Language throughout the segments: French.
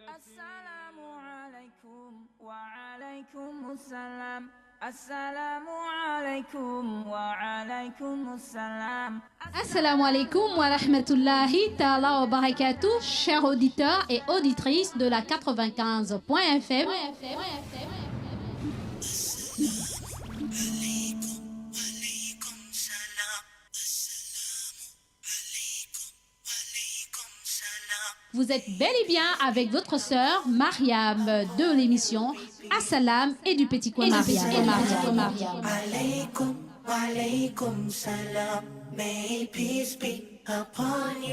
Assalamu alaikum wa alaikum assalam. Assalamu alaikum wa alaikum assalam. Assalamu alaikum wa rahmatullahi ta'ala wa barakatuh, chers auditeurs et auditrices de la 95.fm. Vous êtes bel et bien avec votre sœur Mariam de l'émission Assalam et du Petit Coin Mariam. Alaykum, alaykum salam. May peace be upon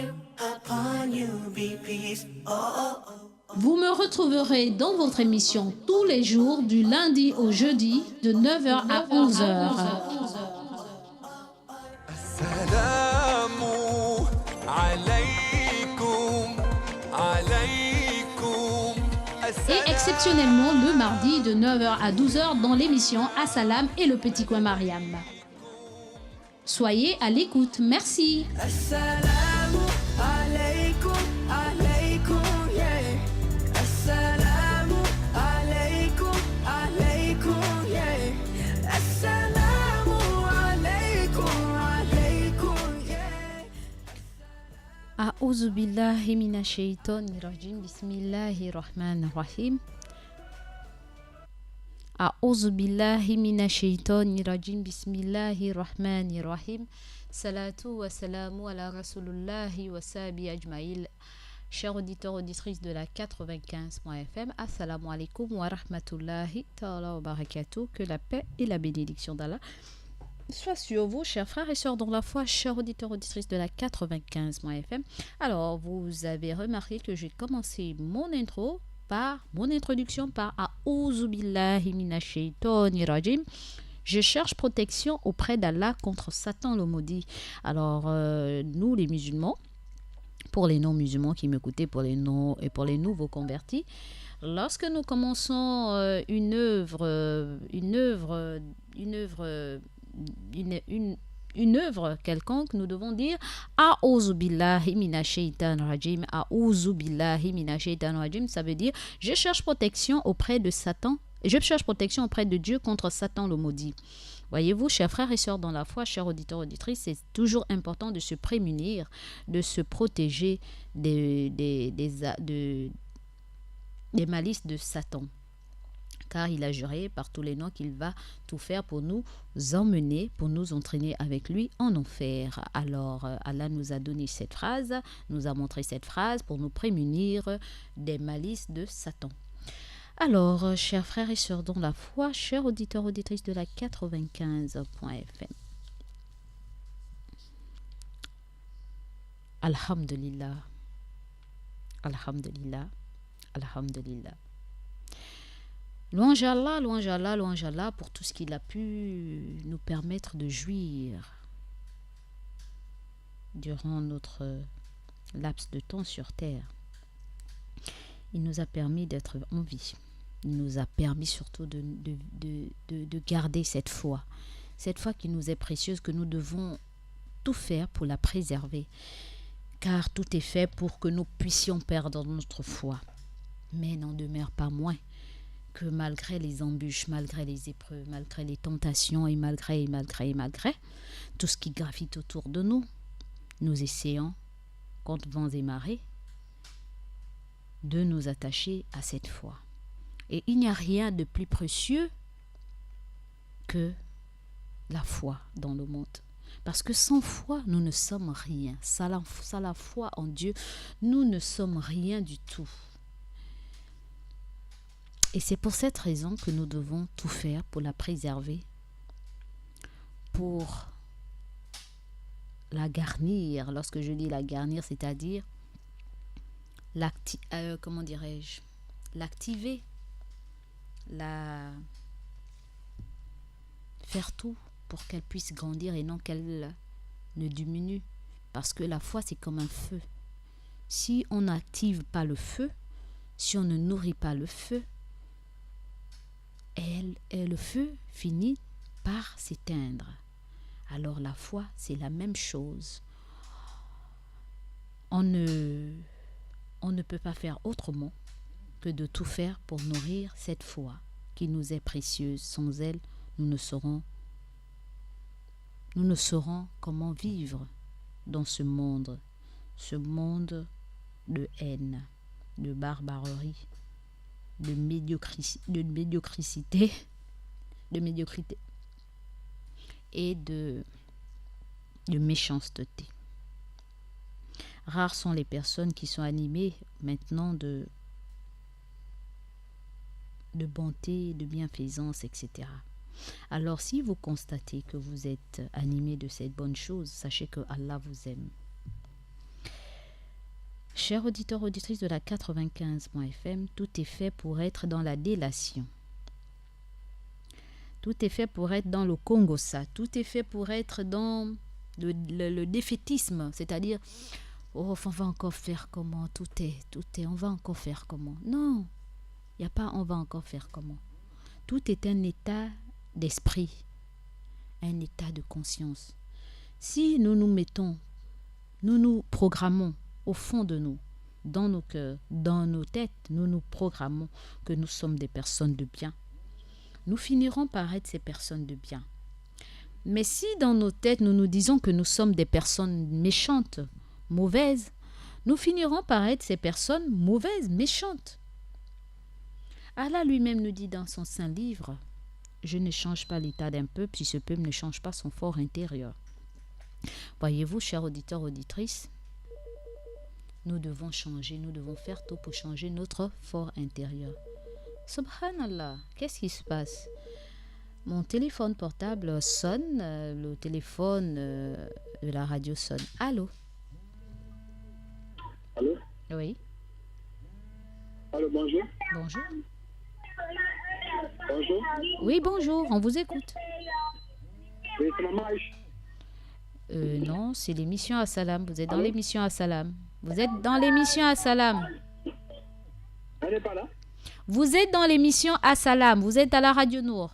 you be peace. Oh, oh, oh. Vous me retrouverez dans votre émission tous les jours du lundi au jeudi de 9h à 11h. Assalamu alaykum, alaykum. Et exceptionnellement le mardi de 9h à 12h dans l'émission Assalam et le Petit Coin Mariam. Soyez à l'écoute, merci. Assalamu alaikum, alaikum, yeah. Assalamu alaikum, alaikum, yeah. Assalamu alaikum, alaikum, yeah. A'udhu billahi minash shaitanir rajim. Bismillahir rahmanir rahim. A'udhu billahi minash shaitanir rajim. Bismillahir rahmanir rahim. Salatu wa salamu ala rasulullahi wa sahbihi ajmaïl. Chers auditeurs, auditrices de la 95.fm, Assalamu alaikum wa rahmatullahi ta'ala wa barakatuh. Que la paix et la bénédiction d'Allah soit sur vous, chers frères et sœurs dans la foi, chers auditeurs, auditrices de la 95.fm. Alors, vous avez remarqué que j'ai commencé mon introduction par A'udhu billahi minash shaitanir rajim. Je cherche protection auprès d'Allah contre Satan le maudit. Alors, nous les musulmans, pour les non-musulmans qui m'écoutaient, pour les nouveaux convertis, lorsque nous commençons une œuvre quelconque, nous devons dire A'udhu billahi minash shaitanir rajim. A'udhu billahi minash shaitanir rajim, ça veut dire je cherche protection auprès de Satan. Je cherche protection auprès de Dieu contre Satan le maudit. Voyez-vous, chers frères et sœurs dans la foi, chers auditeurs et auditrices, c'est toujours important de se prémunir, de se protéger des malices de Satan. Car il a juré par tous les noms qu'il va tout faire pour nous emmener, pour nous entraîner avec lui en enfer. Alors, Allah nous a donné cette phrase, nous a montré cette phrase pour nous prémunir des malices de Satan. Alors, chers frères et sœurs dans la foi, chers auditeurs, auditrices de la 95.fm. Alhamdulillah, Alhamdulillah, Alhamdulillah. Louange Allah, louange Allah, louange Allah pour tout ce qu'il a pu nous permettre de jouir durant notre laps de temps sur terre. Il nous a permis d'être en vie. Il nous a permis surtout de garder cette foi qui nous est précieuse, que nous devons tout faire pour la préserver. Car tout est fait pour que nous puissions perdre notre foi. Mais n'en demeure pas moins que malgré les embûches, malgré les épreuves, malgré les tentations et malgré tout ce qui gravite autour de nous, nous essayons, contre vents et marées, de nous attacher à cette foi. Et il n'y a rien de plus précieux que la foi dans le monde. Parce que sans foi, nous ne sommes rien. Sans la foi en Dieu, nous ne sommes rien du tout. Et c'est pour cette raison que nous devons tout faire pour la préserver, pour la garnir. Lorsque je dis la garnir, c'est-à-dire l'activer, faire tout pour qu'elle puisse grandir et non qu'elle ne diminue. Parce que la foi, c'est comme un feu. Si on n'active pas le feu, si on ne nourrit pas le feu, le feu finit par s'éteindre. Alors la foi, c'est la même chose. On on ne peut pas faire autrement que de tout faire pour nourrir cette foi qui nous est précieuse. Sans elle, nous ne saurons comment vivre dans ce monde de haine, de barbarie, de médiocrité et de méchanceté. Rares sont les personnes qui sont animées maintenant de bonté, de bienfaisance, etc. Alors, si vous constatez que vous êtes animé de cette bonne chose, sachez que Allah vous aime. Chers auditeurs, auditrices de la 95.fm, tout est fait pour être dans la délation. Tout est fait pour être dans le Congo-ça. Tout est fait pour être dans le défaitisme, c'est-à-dire, oh, on va encore faire comment, tout est, on va encore faire comment. Non, il n'y a pas on va encore faire comment. Tout est un état d'esprit, un état de conscience. Si nous nous programmons au fond de nous, dans nos cœurs, dans nos têtes, nous nous programmons que nous sommes des personnes de bien, nous finirons par être ces personnes de bien. Mais si dans nos têtes, nous nous disons que nous sommes des personnes méchantes, mauvaises, nous finirons par être ces personnes mauvaises, méchantes. Allah lui-même nous dit dans son saint livre, « Je ne change pas l'état d'un peuple si ce peuple ne change pas son fort intérieur. » Voyez-vous, chers auditeurs, auditrices, nous devons changer, nous devons faire tout pour changer notre fort intérieur. Subhanallah, qu'est-ce qui se passe? Mon téléphone portable sonne, le téléphone de la radio sonne. Allô? Allô? Oui. Allô, bonjour. Bonjour. Bonjour. Oui, bonjour, on vous écoute. Oui, c'est maman Aïcha. Non, c'est l'émission Assalam. Vous êtes dans Allô? l'émission Assalam. Vous êtes dans l'émission Assalam. Elle n'est pas là? Vous êtes dans l'émission Assalam. Vous êtes à la radio Nour.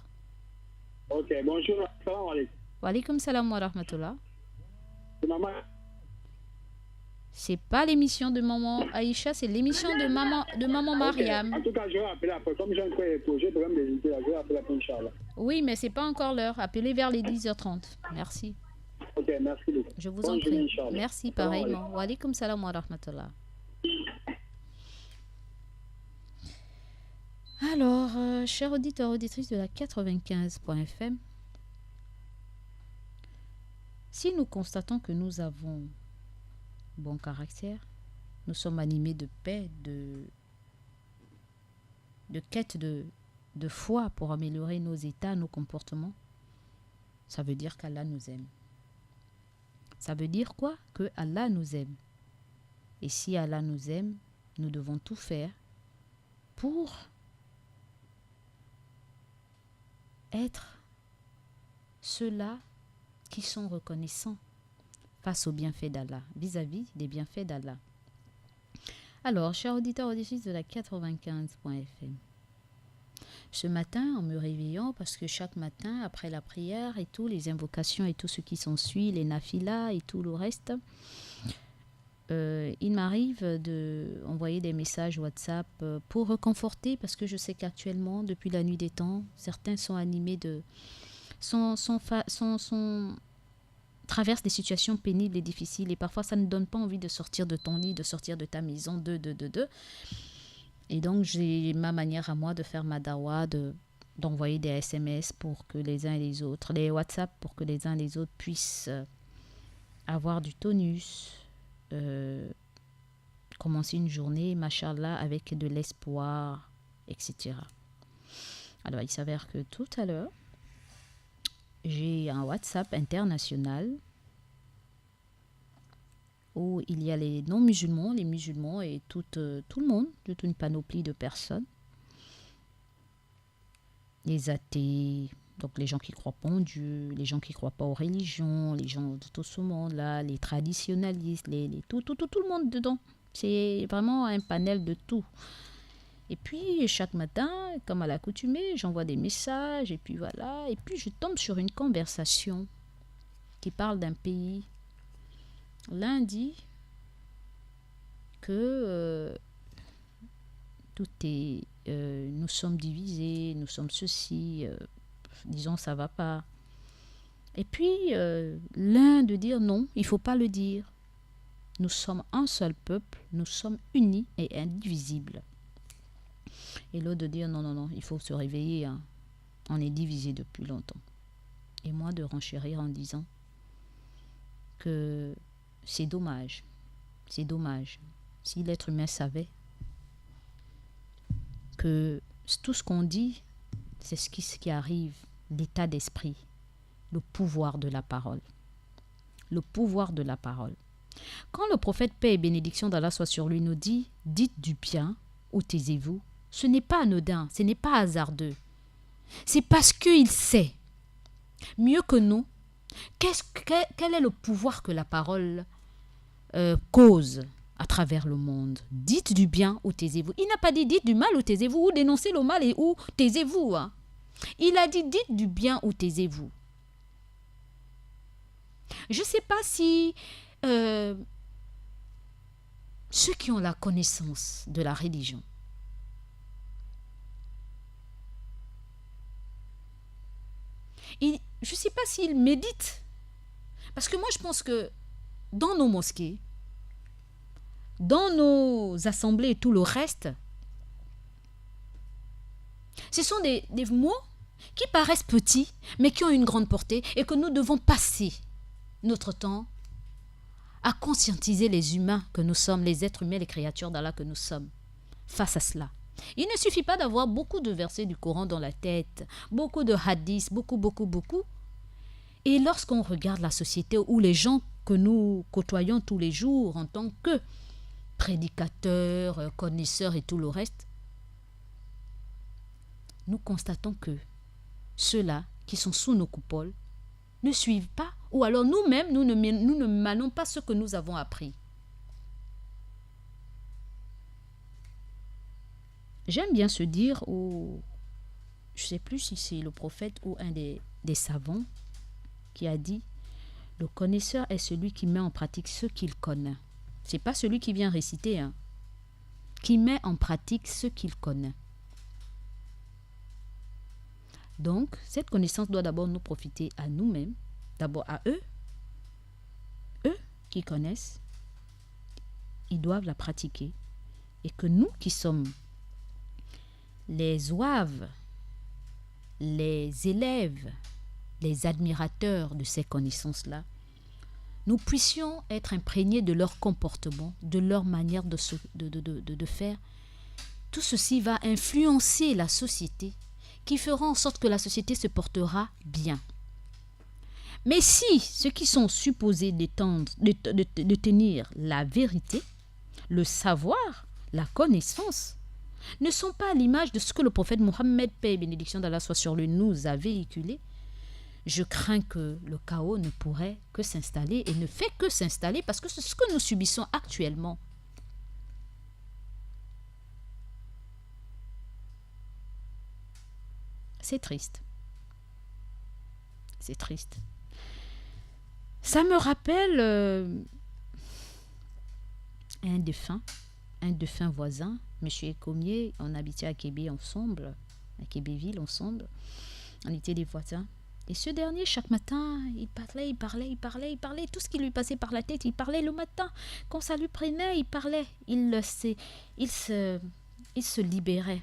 Ok, bonjour. Salam alaikum. Wa alaykoum salam wa rahmatullah. C'est maman. C'est pas l'émission de maman Aïcha, c'est l'émission de maman Mariam. En tout cas, je vais appeler après. Comme j'ai un projet, pour me visiter, je vais appeler après, Inch'Allah. Oui, mais c'est pas encore l'heure. Appelez vers les 10h30. Merci. Ok, merci beaucoup. Je vous Bonne en journée, prie. Inch'Allah. Merci Salam pareillement. Wa alaykoum salam wa rahmatullah. Alors, chers auditeurs, auditrices de la 95.fm, si nous constatons que nous avons bon caractère, nous sommes animés de paix, de quête de foi pour améliorer nos états, nos comportements, ça veut dire qu'Allah nous aime. Ça veut dire quoi? Que Allah nous aime. Et si Allah nous aime, nous devons tout faire pour être ceux-là qui sont reconnaissants face aux bienfaits d'Allah, vis-à-vis des bienfaits d'Allah. Alors, chers auditeurs, auditrices de la 95.fm, ce matin, en me réveillant, parce que chaque matin, après la prière et tout, les invocations et tout ce qui s'ensuit, les nafilas et tout le reste, il m'arrive d'envoyer des messages WhatsApp pour reconforter, parce que je sais qu'actuellement, depuis la nuit des temps, certains sont animés traversent des situations pénibles et difficiles, et parfois ça ne donne pas envie de sortir de ton lit, de sortir de ta maison, Et donc, j'ai ma manière à moi de faire ma dawa, d'envoyer des SMS pour que les uns et les autres, les WhatsApp pour que les uns et les autres puissent avoir du tonus, commencer une journée, machallah, avec de l'espoir, etc. Alors, il s'avère que tout à l'heure, j'ai un WhatsApp international où il y a les non-musulmans, les musulmans et tout le monde, toute une panoplie de personnes. Les athées, donc les gens qui ne croient pas en Dieu, les gens qui ne croient pas aux religions, les gens de tout ce monde-là, les traditionalistes, tout le monde dedans. C'est vraiment un panel de tout. Et puis, chaque matin, comme à l'accoutumée, j'envoie des messages, et puis voilà. Et puis, je tombe sur une conversation qui parle d'un pays. L'un dit que tout est... nous sommes divisés, nous sommes ceci, disons ça va pas. Et puis l'un de dire non, il faut pas le dire. Nous sommes un seul peuple, nous sommes unis et indivisibles. Et l'autre de dire non, non, non, il faut se réveiller, hein. On est divisés depuis longtemps. Et moi de renchérir en disant que c'est dommage. C'est dommage. Si l'être humain savait que tout ce qu'on dit, c'est ce qui arrive, l'état d'esprit, le pouvoir de la parole. Le pouvoir de la parole. Quand le prophète, paix et bénédiction d'Allah soit sur lui, nous dit « Dites du bien ou taisez-vous », ce n'est pas anodin, ce n'est pas hasardeux. C'est parce qu'il sait, mieux que nous, quel est le pouvoir que la parole cause à travers le monde. Dites du bien ou taisez-vous. Il n'a pas dit dites du mal ou taisez-vous, ou dénoncez le mal et ou taisez-vous. Hein. Il a dit dites du bien ou taisez-vous. Je ne sais pas si ceux qui ont la connaissance de la religion, je ne sais pas s'ils méditent. Parce que moi, je pense que dans nos mosquées, dans nos assemblées et tout le reste, ce sont des mots qui paraissent petits, mais qui ont une grande portée et que nous devons passer notre temps à conscientiser les humains que nous sommes, les êtres humains, les créatures d'Allah que nous sommes, face à cela. Il ne suffit pas d'avoir beaucoup de versets du Coran dans la tête, beaucoup de hadiths, beaucoup. Et lorsqu'on regarde la société où les gens que nous côtoyons tous les jours en tant que prédicateurs, connaisseurs et tout le reste, nous constatons que ceux-là qui sont sous nos coupoles ne suivent pas, ou alors nous-mêmes, nous ne manons pas ce que nous avons appris. J'aime bien se dire, je ne sais plus si c'est le prophète ou un des savants qui a dit, le connaisseur est celui qui met en pratique ce qu'il connaît. Ce n'est pas celui qui vient réciter, hein, qui met en pratique ce qu'il connaît. Donc, cette connaissance doit d'abord nous profiter à nous-mêmes, d'abord à eux qui connaissent, ils doivent la pratiquer. Et que nous qui sommes les ouaves, les élèves, les admirateurs de ces connaissances-là, nous puissions être imprégnés de leur comportement, de leur manière de faire. Tout ceci va influencer la société, qui fera en sorte que la société se portera bien. Mais si ceux qui sont supposés de tenir la vérité, le savoir, la connaissance, ne sont pas à l'image de ce que le prophète Mohammed, paix et bénédiction d'Allah soit sur lui, nous a véhiculé, je crains que le chaos ne pourrait que s'installer et ne fait que s'installer parce que c'est ce que nous subissons actuellement. C'est triste. C'est triste. Ça me rappelle un défunt voisin, M. Ecomier. On habitait à Kébé ensemble, à Kébéville ensemble. On était des voisins. Et ce dernier, chaque matin, il parlait. Tout ce qui lui passait par la tête, il parlait le matin. Quand ça lui prenait, il parlait. Il se libérait.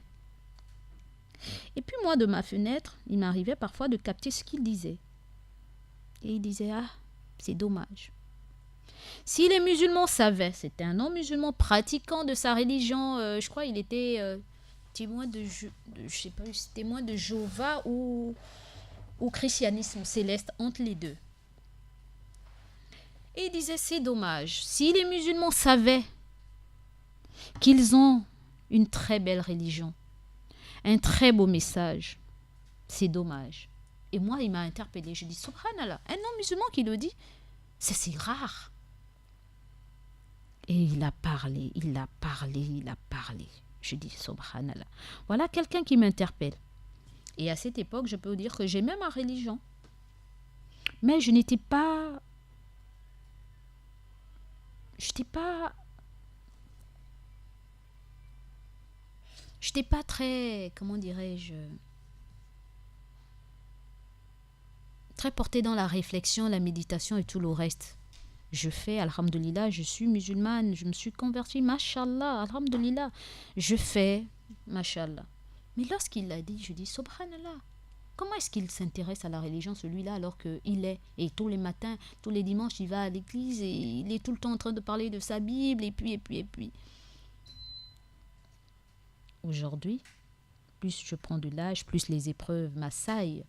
Et puis moi, de ma fenêtre, il m'arrivait parfois de capter ce qu'il disait. Et il disait, ah, c'est dommage. Si les musulmans savaient, c'était un non-musulman pratiquant de sa religion, je crois qu'il était témoin de Jéhovah ou christianisme céleste, entre les deux. Et il disait, c'est dommage. Si les musulmans savaient qu'ils ont une très belle religion, un très beau message, c'est dommage. Et moi, il m'a interpellé. Je dis, subhanallah, un non-musulman qui le dit, c'est rare. Et il a parlé. Je dis, subhanallah. Voilà quelqu'un qui m'interpelle. Et à cette époque, je peux vous dire que j'aimais ma religion. Mais je n'étais pas Je n'étais pas très, comment dirais-je, très portée dans la réflexion, la méditation et tout le reste. Je fais, alhamdoulilah, je suis musulmane, je me suis convertie, mashallah, alhamdoulilah. Je fais, mashallah. Mais lorsqu'il l'a dit, je dis, subhanallah, comment est-ce qu'il s'intéresse à la religion, celui-là, alors qu'il est, et tous les matins, tous les dimanches, il va à l'église et il est tout le temps en train de parler de sa Bible, et puis. Aujourd'hui, plus je prends de l'âge, plus les épreuves m'assaillent.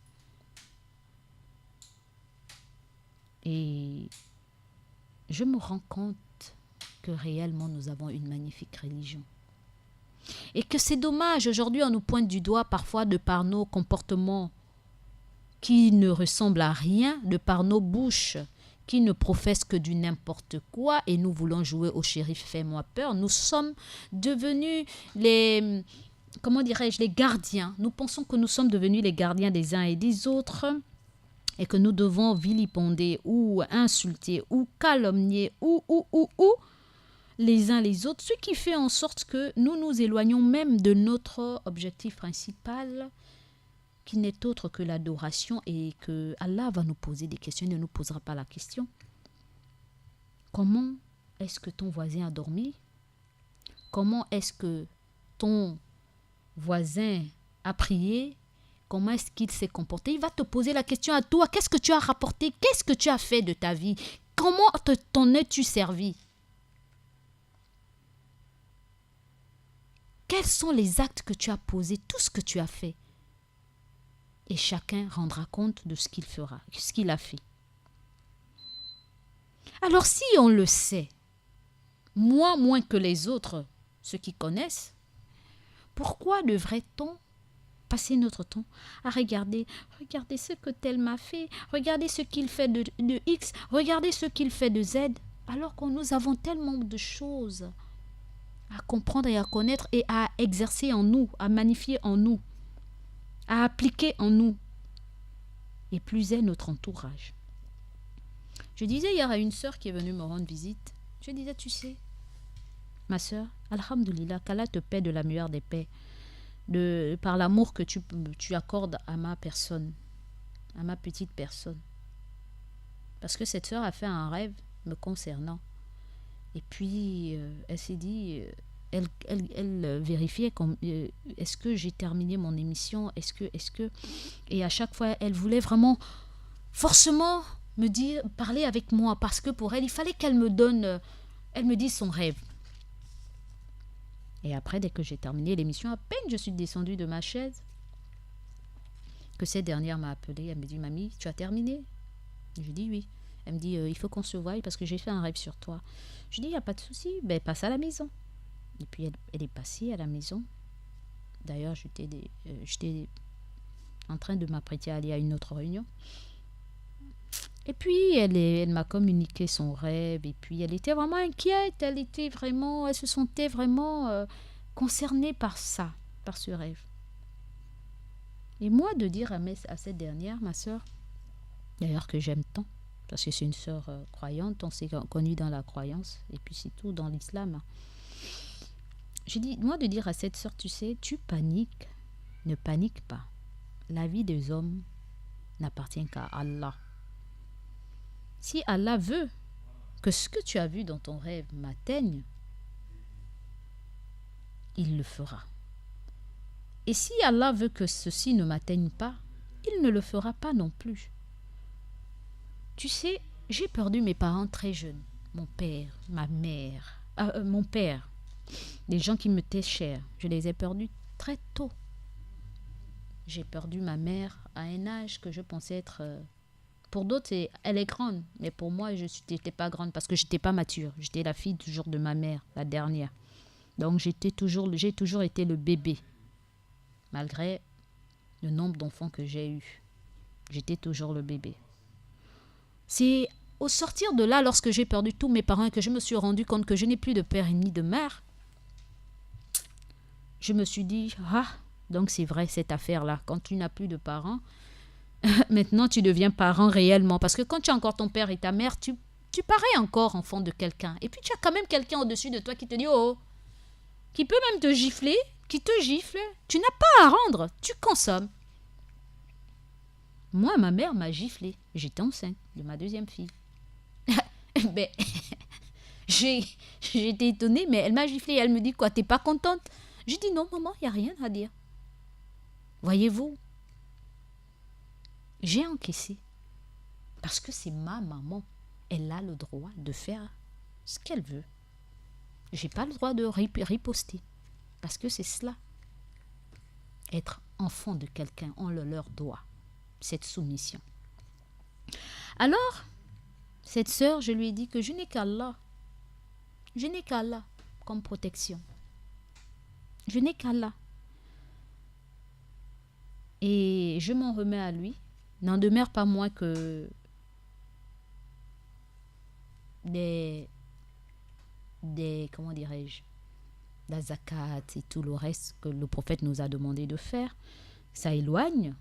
Et je me rends compte que réellement nous avons une magnifique religion. Et que c'est dommage, aujourd'hui on nous pointe du doigt parfois de par nos comportements qui ne ressemblent à rien, de par nos bouches qui ne professent que du n'importe quoi et nous voulons jouer au shérif fais-moi peur. Nous sommes devenus les, comment dirais-je, les gardiens. Nous pensons que nous sommes devenus les gardiens des uns et des autres et que nous devons vilipender ou insulter ou calomnier ou les uns les autres, ce qui fait en sorte que nous nous éloignons même de notre objectif principal qui n'est autre que l'adoration et que Allah va nous poser des questions, il ne nous posera pas la question. Comment est-ce que ton voisin a dormi? Comment est-ce que ton voisin a prié? Comment est-ce qu'il s'est comporté? Il va te poser la question à toi. Qu'est-ce que tu as rapporté? Qu'est-ce que tu as fait de ta vie? Comment t'en es-tu servi? Quels sont les actes que tu as posés? Tout ce que tu as fait. Et chacun rendra compte de ce qu'il fera, ce qu'il a fait. Alors si on le sait, moi moins que les autres, ceux qui connaissent, pourquoi devrait-on passer notre temps à regarder ce que tel m'a fait, regarder ce qu'il fait de X, regarder ce qu'il fait de Z, alors que nous avons tellement de choses à comprendre et à connaître et à exercer en nous, à magnifier en nous, à appliquer en nous, et plus est notre entourage. Je disais hier à une sœur qui est venue me rendre visite, je disais, tu sais, ma sœur, alhamdoulilah, qu'Allah te paie de la meilleure des paix, par l'amour que tu accordes à ma personne, à ma petite personne. Parce que cette sœur a fait un rêve me concernant. Et puis, elle s'est dit, elle vérifiait est-ce que j'ai terminé mon émission, est-ce que... Et à chaque fois, elle voulait vraiment, forcément, parler avec moi. Parce que pour elle, il fallait qu'elle me dise son rêve. Et après, dès que j'ai terminé l'émission, à peine je suis descendue de ma chaise, que cette dernière m'a appelée. Elle me dit, mamie, tu as terminé? Je dis oui. Elle me dit, il faut qu'on se voie parce que j'ai fait un rêve sur toi. Je dis, il n'y a pas de souci, ben, passe à la maison. Et puis, elle est passée à la maison. D'ailleurs, j'étais en train de m'apprêter à aller à une autre réunion. Et puis, elle m'a communiqué son rêve. Et puis, elle était vraiment inquiète. Elle se sentait vraiment concernée par ça, par ce rêve. Et moi, de dire à cette dernière, ma sœur, d'ailleurs que j'aime tant, parce que c'est une sœur croyante, on s'est connus dans la croyance, et puis c'est tout dans l'islam. J'ai dit, moi, de dire à cette sœur, tu sais, tu paniques, ne panique pas. La vie des hommes n'appartient qu'à Allah. Si Allah veut que ce que tu as vu dans ton rêve m'atteigne, il le fera. Et si Allah veut que ceci ne m'atteigne pas, il ne le fera pas non plus. Tu sais, j'ai perdu mes parents très jeunes. Mon père, ma mère, mon père, les gens qui me étaient chers. Je les ai perdus très tôt. J'ai perdu ma mère à un âge que je pensais être... pour d'autres, elle est grande. Mais pour moi, je n'étais pas grande parce que je n'étais pas mature. J'étais la fille toujours de ma mère, la dernière. Donc, j'ai toujours été le bébé. Malgré le nombre d'enfants que j'ai eus. J'étais toujours le bébé. C'est au sortir de là, lorsque j'ai perdu tous mes parents et que je me suis rendu compte que je n'ai plus de père ni de mère, je me suis dit, donc c'est vrai cette affaire-là. Quand tu n'as plus de parents, maintenant tu deviens parent réellement. Parce que quand tu as encore ton père et ta mère, tu parais encore enfant de quelqu'un. Et puis tu as quand même quelqu'un au-dessus de toi qui te dit, qui peut même te gifler, qui te gifle, tu n'as pas à rendre, tu consommes. Moi, ma mère m'a giflé. J'étais enceinte de ma deuxième fille. Ben, j'ai été étonnée, mais elle m'a giflé. Elle me dit quoi, t'es pas contente? J'ai dit non, maman, il n'y a rien à dire. Voyez-vous, j'ai encaissé. Parce que c'est ma maman. Elle a le droit de faire ce qu'elle veut. J'ai pas le droit de riposter. Parce que c'est cela. Être enfant de quelqu'un, on le leur doit. Cette soumission. Alors, cette sœur, je lui ai dit que je n'ai qu'Allah. Je n'ai qu'Allah comme protection. Je n'ai qu'Allah. Et je m'en remets à lui. N'en demeure pas moins que des comment dirais-je, la zakat et tout le reste que le prophète nous a demandé de faire, ça éloigne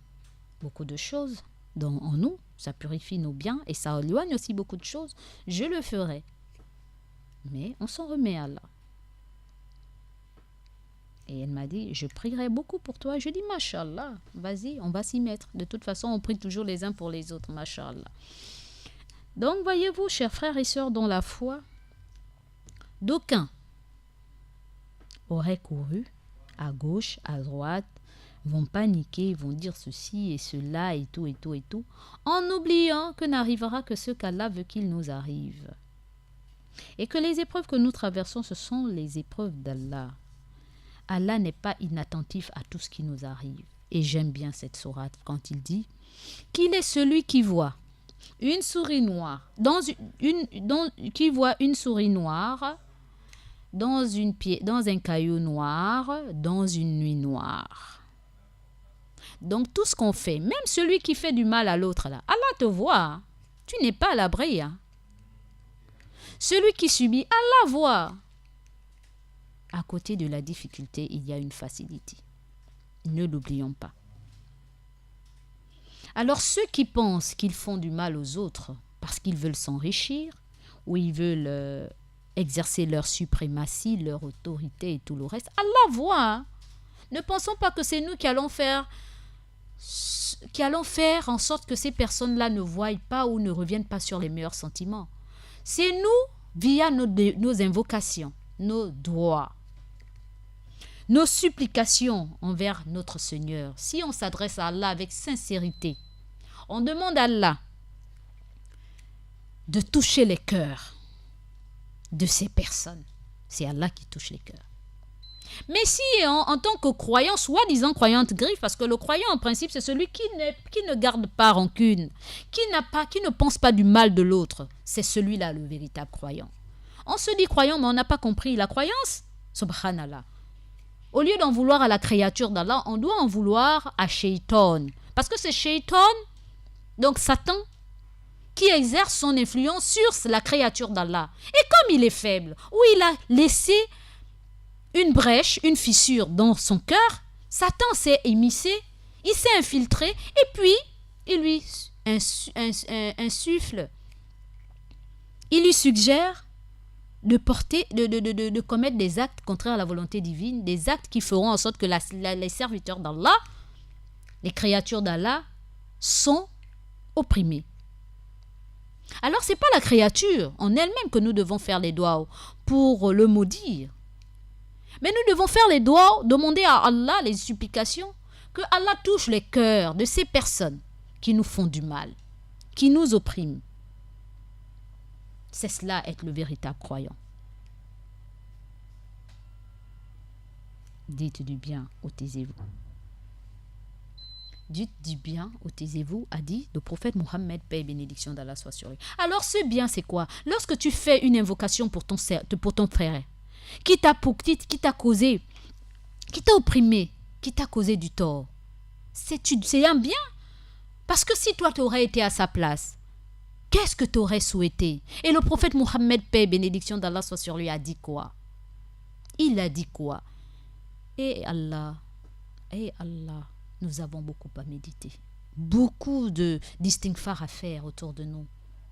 beaucoup de choses en nous, ça purifie nos biens et ça éloigne aussi beaucoup de choses. Je le ferai. Mais on s'en remet à Allah. Et elle m'a dit, je prierai beaucoup pour toi. Je dis, Masha'Allah, vas-y, on va s'y mettre. De toute façon, on prie toujours les uns pour les autres, Masha'Allah. Donc, voyez-vous, chers frères et sœurs dans la foi, d'aucuns auraient couru à gauche, à droite, vont paniquer, vont dire ceci et cela et tout, en oubliant que n'arrivera que ce qu'Allah veut qu'il nous arrive. Et que les épreuves que nous traversons, ce sont les épreuves d'Allah. Allah n'est pas inattentif à tout ce qui nous arrive. Et j'aime bien cette sourate quand il dit qu'il est celui qui voit une souris noire, qui voit une souris noire dans un caillou noir, dans une nuit noire. Donc tout ce qu'on fait, même celui qui fait du mal à l'autre, là, Allah te voit. Tu n'es pas à l'abri. Hein. Celui qui subit, Allah voit. À côté de la difficulté, il y a une facilité. Ne l'oublions pas. Alors ceux qui pensent qu'ils font du mal aux autres parce qu'ils veulent s'enrichir ou ils veulent exercer leur suprématie, leur autorité et tout le reste, Allah voit. Hein. Ne pensons pas que c'est nous qui allons faire en sorte que ces personnes-là ne voient pas ou ne reviennent pas sur les meilleurs sentiments. C'est nous, via nos invocations, nos doigts, nos supplications envers notre Seigneur. Si on s'adresse à Allah avec sincérité, on demande à Allah de toucher les cœurs de ces personnes. C'est Allah qui touche les cœurs. Mais si en tant que croyant, soi-disant croyante griffe, parce que le croyant en principe c'est celui qui ne garde pas rancune, qui ne pense pas du mal de l'autre, c'est celui-là le véritable croyant. On se dit croyant mais on n'a pas compris la croyance. Subhanallah. Au lieu d'en vouloir à la créature d'Allah, on doit en vouloir à Shaitan. Parce que c'est Shaitan, donc Satan, qui exerce son influence sur la créature d'Allah. Et comme il est faible, ou il a laissé une brèche, une fissure dans son cœur, Satan s'est émissé, il s'est infiltré, et puis il lui insuffle, il lui suggère de commettre des actes contraires à la volonté divine, des actes qui feront en sorte que les serviteurs d'Allah, les créatures d'Allah, sont opprimés. Alors, ce n'est pas la créature en elle-même que nous devons faire les doigts pour le maudire. Mais nous devons faire les doigts, demander à Allah les supplications, que Allah touche les cœurs de ces personnes qui nous font du mal, qui nous oppriment. C'est cela être le véritable croyant. Dites du bien ou taisez-vous. Dites du bien ou taisez-vous, a dit le prophète Mohammed, paix et bénédiction d'Allah soit sur lui. Alors ce bien c'est quoi? Lorsque tu fais une invocation pour ton frère, qui t'a causé, qui t'a opprimé, qui t'a causé du tort, c'est un bien. Parce que si toi tu aurais été à sa place, qu'est-ce que tu aurais souhaité? Et le prophète Mohammed, paix et bénédiction d'Allah soit sur lui, a dit quoi? Il a dit quoi? Eh Allah, nous avons beaucoup à méditer. Beaucoup de d'istighfar à faire autour de nous,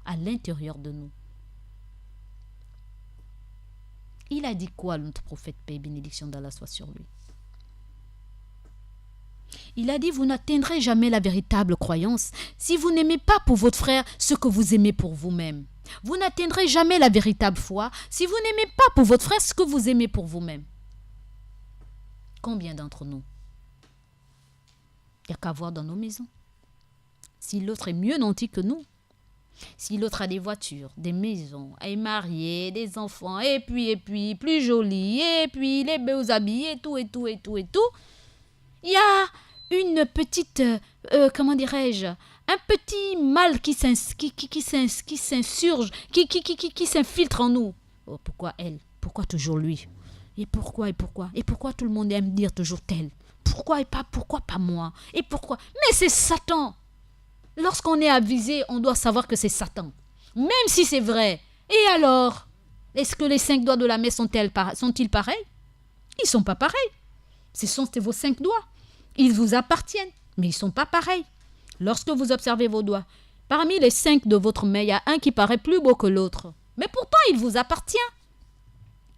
à l'intérieur de nous. Il a dit quoi, notre prophète, paix et bénédiction d'Allah soit sur lui? Il a dit, vous n'atteindrez jamais la véritable croyance si vous n'aimez pas pour votre frère ce que vous aimez pour vous-même. Vous n'atteindrez jamais la véritable foi si vous n'aimez pas pour votre frère ce que vous aimez pour vous-même. Combien d'entre nous? Il n'y a qu'à voir dans nos maisons. Si l'autre est mieux nanti que nous, si l'autre a des voitures, des maisons, est marié, des enfants, et puis, plus joli, et puis les beaux habits, et tout, il y a une petite, comment dirais-je, un petit mal qui s'insurge, qui s'infiltre en nous. Oh, pourquoi elle? Pourquoi toujours lui? Et pourquoi? Et pourquoi tout le monde aime dire toujours tel? Pourquoi pas moi? Et pourquoi? Mais c'est Satan. Lorsqu'on est avisé, on doit savoir que c'est Satan. Même si c'est vrai. Et alors? Est-ce que les 5 doigts de la main sont-ils pareils? Ils ne sont pas pareils. Ce sont vos 5 doigts. Ils vous appartiennent, mais ils ne sont pas pareils. Lorsque vous observez vos doigts, parmi les 5 de votre main, il y a un qui paraît plus beau que l'autre. Mais pourtant, il vous appartient.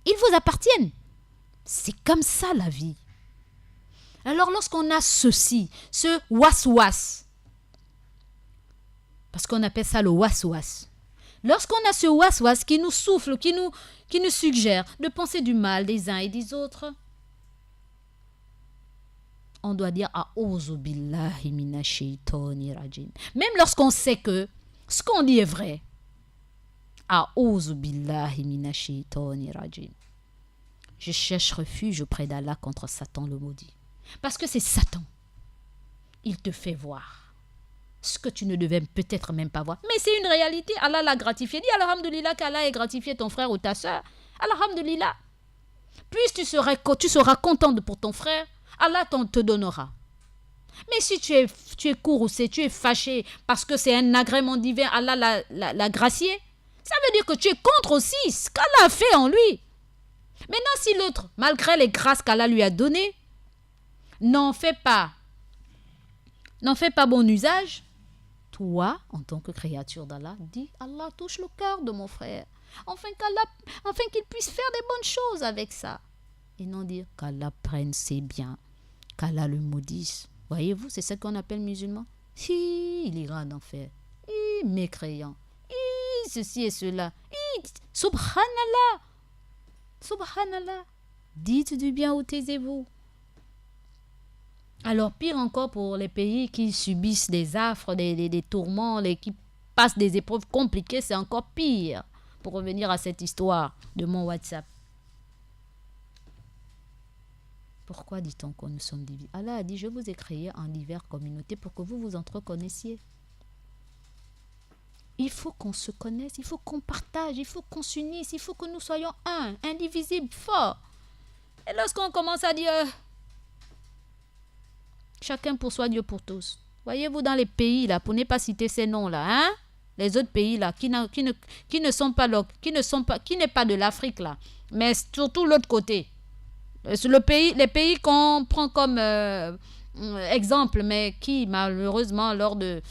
Ils vous appartiennent. C'est comme ça la vie. Alors lorsqu'on a ceci, ce was-was, parce qu'on appelle ça le was-was. Lorsqu'on a ce was-was qui nous souffle, qui nous suggère de penser du mal des uns et des autres, on doit dire A'ouzou billahi minash shaitani rajim. Même lorsqu'on sait que ce qu'on dit est vrai. A'ouzou billahi minash shaitani rajim. Je cherche refuge auprès d'Allah contre Satan le maudit. Parce que c'est Satan. Il te fait voir ce que tu ne devais peut-être même pas voir. Mais c'est une réalité. Allah l'a gratifié. Dis alhamdulillah qu'Allah ait gratifié ton frère ou ta soeur. Alhamdulillah. Puis tu seras content pour ton frère, Allah te donnera. Mais si tu es courroucé, tu es fâché parce que c'est un agrément divin, Allah l'a gracié, ça veut dire que tu es contre aussi ce qu'Allah a fait en lui. Maintenant, si l'autre, malgré les grâces qu'Allah lui a données, n'en fait pas bon usage, toi, en tant que créature d'Allah, dis Allah touche le cœur de mon frère, afin qu'il puisse faire des bonnes choses avec ça. Et non dire qu'Allah prenne ses biens, qu'Allah le maudisse. Voyez-vous, c'est ce qu'on appelle musulman. Il ira en enfer. Mécréant. Ceci et cela. Subhanallah. Subhanallah. Dites du bien ou taisez-vous. Alors, pire encore pour les pays qui subissent des affres, des tourments, qui passent des épreuves compliquées, c'est encore pire. Pour revenir à cette histoire de mon WhatsApp. Pourquoi dit-on que nous sommes divisés? Allah a dit, je vous ai créé en diverses communautés pour que vous vous entreconnaissiez. Il faut qu'on se connaisse, il faut qu'on partage, il faut qu'on s'unisse, il faut que nous soyons indivisibles, forts. Et lorsqu'on commence à dire chacun pour soi, Dieu pour tous. Voyez-vous dans les pays là, pour ne pas citer ces noms-là, les autres pays là, qui n'est pas de l'Afrique là, mais surtout l'autre côté. Les pays qu'on prend comme exemple, mais qui malheureusement lors de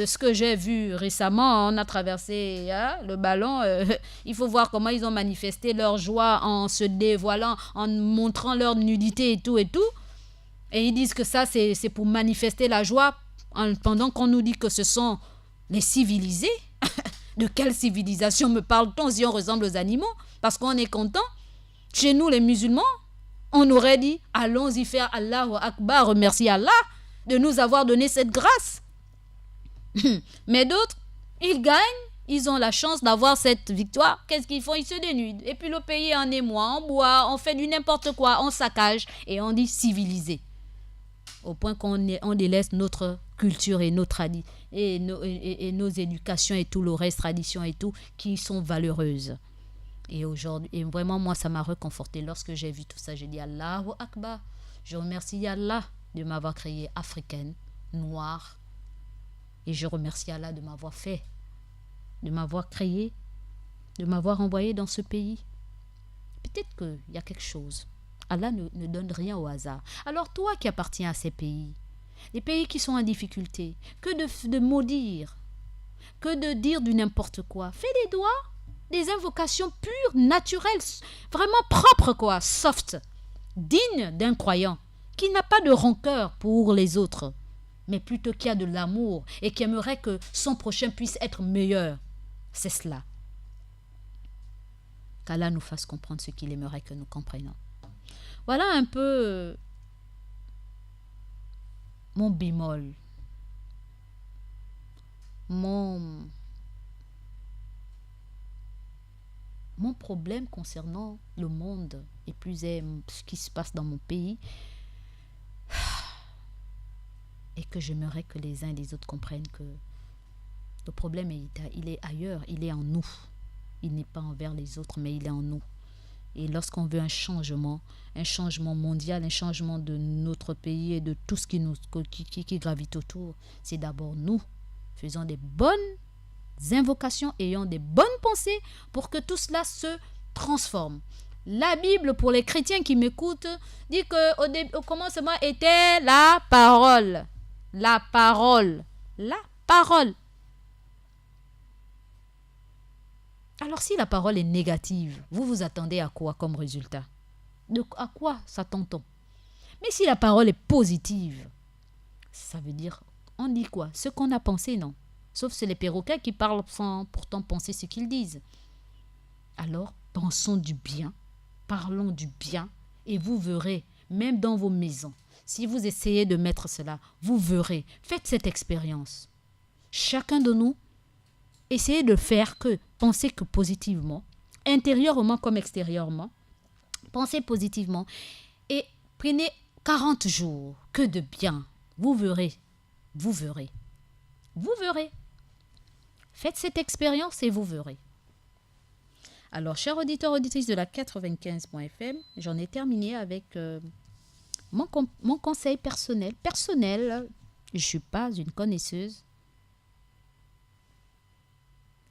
ce que j'ai vu récemment, on a traversé le ballon, il faut voir comment ils ont manifesté leur joie en se dévoilant, en montrant leur nudité et tout. Et ils disent que ça c'est pour manifester la joie, pendant qu'on nous dit que ce sont les civilisés. De quelle civilisation me parle-t-on si on ressemble aux animaux? Parce qu'on est content. Chez nous les musulmans, on aurait dit, allons-y faire Allahu Akbar, remercier Allah de nous avoir donné cette grâce. Mais d'autres, ils gagnent, ils ont la chance d'avoir cette victoire. Qu'est-ce qu'ils font? Ils se dénudent. Et puis le pays est en émoi, on boit, on fait du n'importe quoi, on saccage et on dit civilisé. Au point qu'on délaisse notre culture et nos éducations et tout le reste, traditions et tout, qui sont valeureuses. Et aujourd'hui, et vraiment, moi, ça m'a réconforté. Lorsque j'ai vu tout ça, j'ai dit Allahu Akbar. Je remercie Allah de m'avoir créée africaine, noire. Et je remercie Allah de m'avoir fait, de m'avoir créée, de m'avoir envoyé dans ce pays. Peut-être qu'il y a quelque chose. Allah ne donne rien au hasard. Alors toi qui appartiens à ces pays, les pays qui sont en difficulté, que de maudire, que de dire du n'importe quoi, fais des doigts. Des invocations pures, naturelles, vraiment propres quoi, soft, dignes d'un croyant. qui n'a pas de rancœur pour les autres, mais plutôt qui a de l'amour et qui aimerait que son prochain puisse être meilleur. C'est cela. Qu'Allah nous fasse comprendre ce qu'il aimerait que nous comprenions. Voilà un peu mon bémol, mon problème concernant le monde et plus ce qui se passe dans mon pays, et que j'aimerais que les uns et les autres comprennent que le problème il est ailleurs, il est en nous. Il n'est pas envers les autres, mais il est en nous. Et lorsqu'on veut un changement mondial, un changement de notre pays et de tout ce qui gravite autour, c'est d'abord nous. Faisons des bonnes invocations, ayons des bonnes pensées pour que tout cela se transforme. La Bible, pour les chrétiens qui m'écoutent, dit qu'au commencement était la parole. La parole. La parole. Alors si la parole est négative, vous vous attendez à quoi comme résultat? À quoi s'attend-on? Mais si la parole est positive, ça veut dire, on dit quoi? Ce qu'on a pensé, non? Sauf c'est les perroquets qui parlent sans pourtant penser ce qu'ils disent. Alors, pensons du bien, parlons du bien, et vous verrez, même dans vos maisons, si vous essayez de mettre cela, vous verrez, faites cette expérience. Chacun de nous, essayez de faire que, pensez que positivement, intérieurement comme extérieurement, pensez positivement et prenez 40 jours, que de bien. Vous verrez, vous verrez, vous verrez. Faites cette expérience et vous verrez. Alors, chers auditeurs, auditrices de la 95.fm, j'en ai terminé avec mon conseil personnel. Personnel, je ne suis pas une connaisseuse.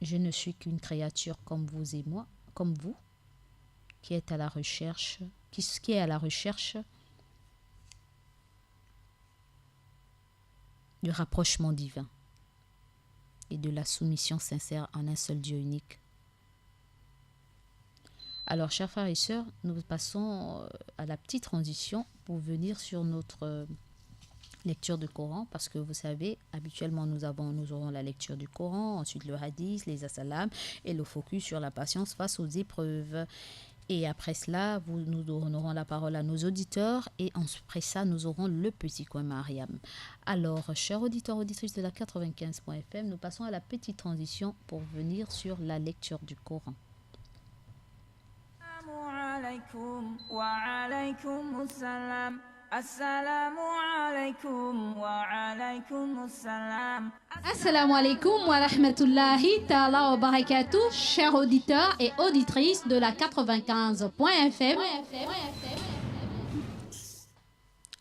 Je ne suis qu'une créature comme vous et moi, comme vous, qui est à la recherche, qui est à la recherche du rapprochement divin et de la soumission sincère en un seul Dieu unique. Alors, chers frères et sœurs, nous passons à la petite transition pour venir sur notre lecture du Coran, parce que vous savez, habituellement nous aurons la lecture du Coran, ensuite le hadith, les assalam et le focus sur la patience face aux épreuves. Et après cela, nous donnerons la parole à nos auditeurs et après ça, nous aurons le petit coin Mariam. Alors, chers auditeurs, auditrices de la 95.fm, nous passons à la petite transition pour venir sur la lecture du Coran. Assalamu alaikum wa alaikum assalam. Assalamu alaikum wa rahmatullahi ta'ala wa barakatuh, chers auditeurs et auditrices de la 95.fm.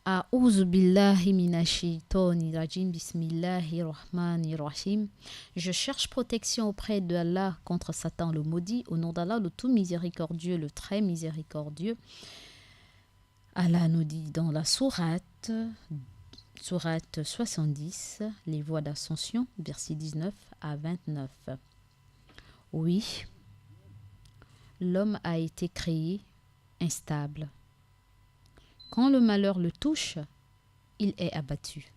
A'udhu billahi minash shaitani rajim, bismillahir rahmanir rahim. Je cherche protection auprès d'Allah contre Satan le maudit, au nom d'Allah le tout miséricordieux, le très miséricordieux. Allah nous dit dans la sourate 70, les voies d'ascension, versets 19 à 29. Oui, l'homme a été créé instable. Quand le malheur le touche, il est abattu.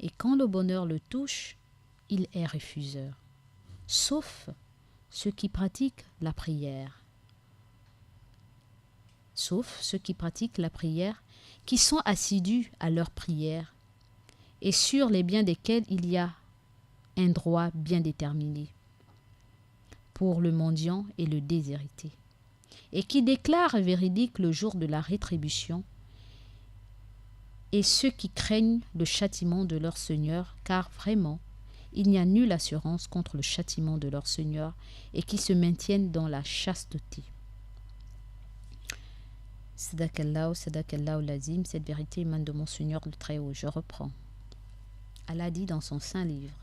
Et quand le bonheur le touche, il est refuseur. Sauf ceux qui pratiquent la prière. Sauf ceux qui pratiquent la prière, qui sont assidus à leur prière, et sur les biens desquels il y a un droit bien déterminé, pour le mendiant et le déshérité, et qui déclarent véridique le jour de la rétribution, et ceux qui craignent le châtiment de leur Seigneur, car vraiment, il n'y a nulle assurance contre le châtiment de leur Seigneur, et qui se maintiennent dans la chasteté. Sadakallahu lazim, cette vérité émane de mon Seigneur le Très-Haut. Je reprends. Allah dit dans son saint livre,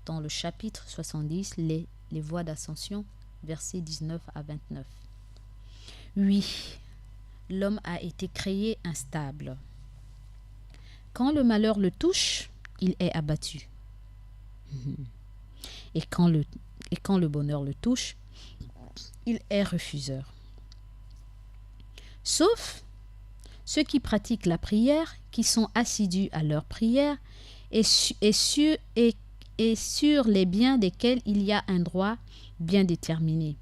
dans le chapitre 70, les voies d'ascension, versets 19 à 29. Oui, l'homme a été créé instable. Quand le malheur le touche, il est abattu. Et quand le bonheur le touche, il est refuseur. Sauf ceux qui pratiquent la prière, qui sont assidus à leur prière, et sur les biens desquels il y a un droit bien déterminé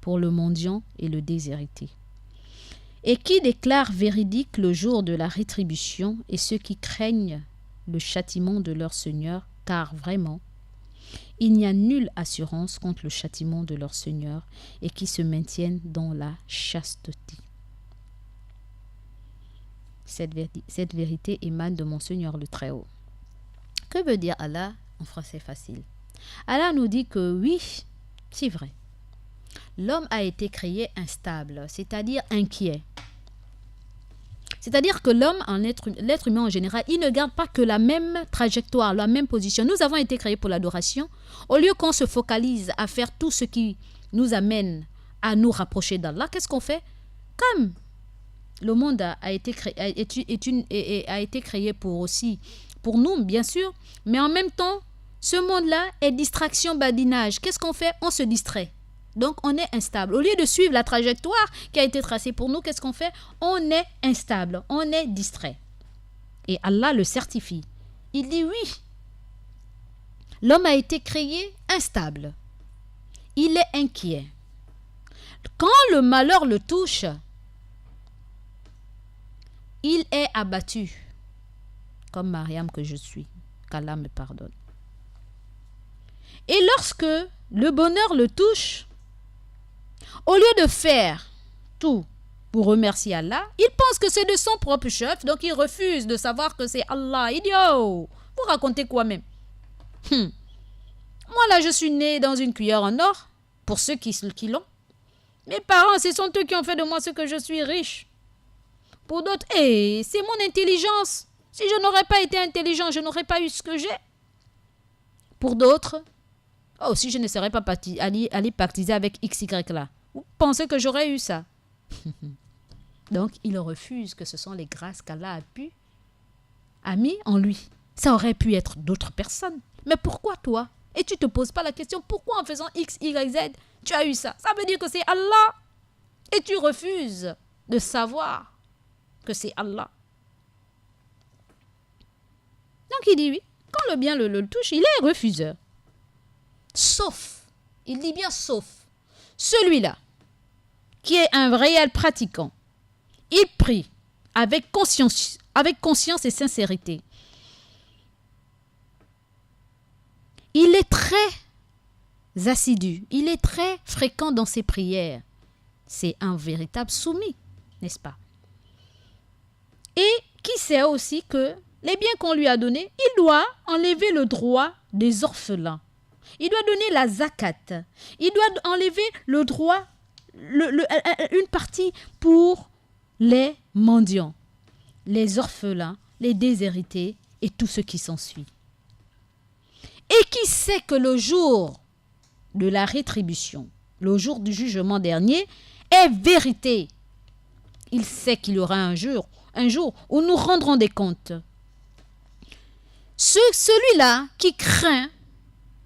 pour le mendiant et le déshérité, et qui déclarent véridique le jour de la rétribution, et ceux qui craignent le châtiment de leur Seigneur, car vraiment, il n'y a nulle assurance contre le châtiment de leur Seigneur, et qui se maintiennent dans la chasteté. Cette vérité émane de mon Seigneur le Très-Haut. Que veut dire Allah en français facile? Allah nous dit que oui, c'est vrai. L'homme a été créé instable, c'est-à-dire inquiet. C'est-à-dire que l'homme, l'être humain en général, il ne garde pas que la même trajectoire, la même position. Nous avons été créés pour l'adoration. Au lieu qu'on se focalise à faire tout ce qui nous amène à nous rapprocher d'Allah, qu'est-ce qu'on fait? Comme le monde a été créé pour nous, bien sûr, mais en même temps, ce monde-là est distraction, badinage. Qu'est-ce qu'on fait? On se distrait. Donc, on est instable. Au lieu de suivre la trajectoire qui a été tracée pour nous, qu'est-ce qu'on fait? On est instable, on est distrait. Et Allah le certifie. Il dit oui. L'homme a été créé instable. Il est inquiet. Quand le malheur le touche, il est abattu. Comme Mariam que je suis. Qu'Allah me pardonne. Et lorsque le bonheur le touche, au lieu de faire tout pour remercier Allah, il pense que c'est de son propre chef, donc il refuse de savoir que c'est Allah. Il dit, oh, vous racontez quoi même? Moi là, je suis né dans une cuillère en or, pour ceux qui l'ont. Mes parents, ce sont eux qui ont fait de moi ce que je suis riche. Pour d'autres, c'est mon intelligence. Si je n'aurais pas été intelligent, je n'aurais pas eu ce que j'ai. Pour d'autres, si je ne serais pas allé baptiser avec XY là, vous pensez que j'aurais eu ça? Donc, il refuse que ce sont les grâces qu'Allah a mis en lui. Ça aurait pu être d'autres personnes. Mais pourquoi toi? Et tu ne te poses pas la question, pourquoi en faisant X, Y, Z, tu as eu ça? Ça veut dire que c'est Allah. Et tu refuses de savoir que c'est Allah. Donc, il dit oui. Quand le bien le touche, il est refuseur. Sauf, il dit bien sauf, celui-là qui est un réel pratiquant, il prie avec conscience et sincérité. Il est très assidu, il est très fréquent dans ses prières. C'est un véritable soumis, n'est-ce pas? Et qui sait aussi que les biens qu'on lui a donnés, il doit enlever le droit des orphelins. Il doit donner la zakat. Il doit enlever le droit, une partie pour les mendiants, les orphelins, les déshérités et tout ce qui s'ensuit. Et qui sait que le jour de la rétribution, le jour du jugement dernier, est vérité. Il sait qu'il y aura un jour où nous rendrons des comptes. Celui-là qui craint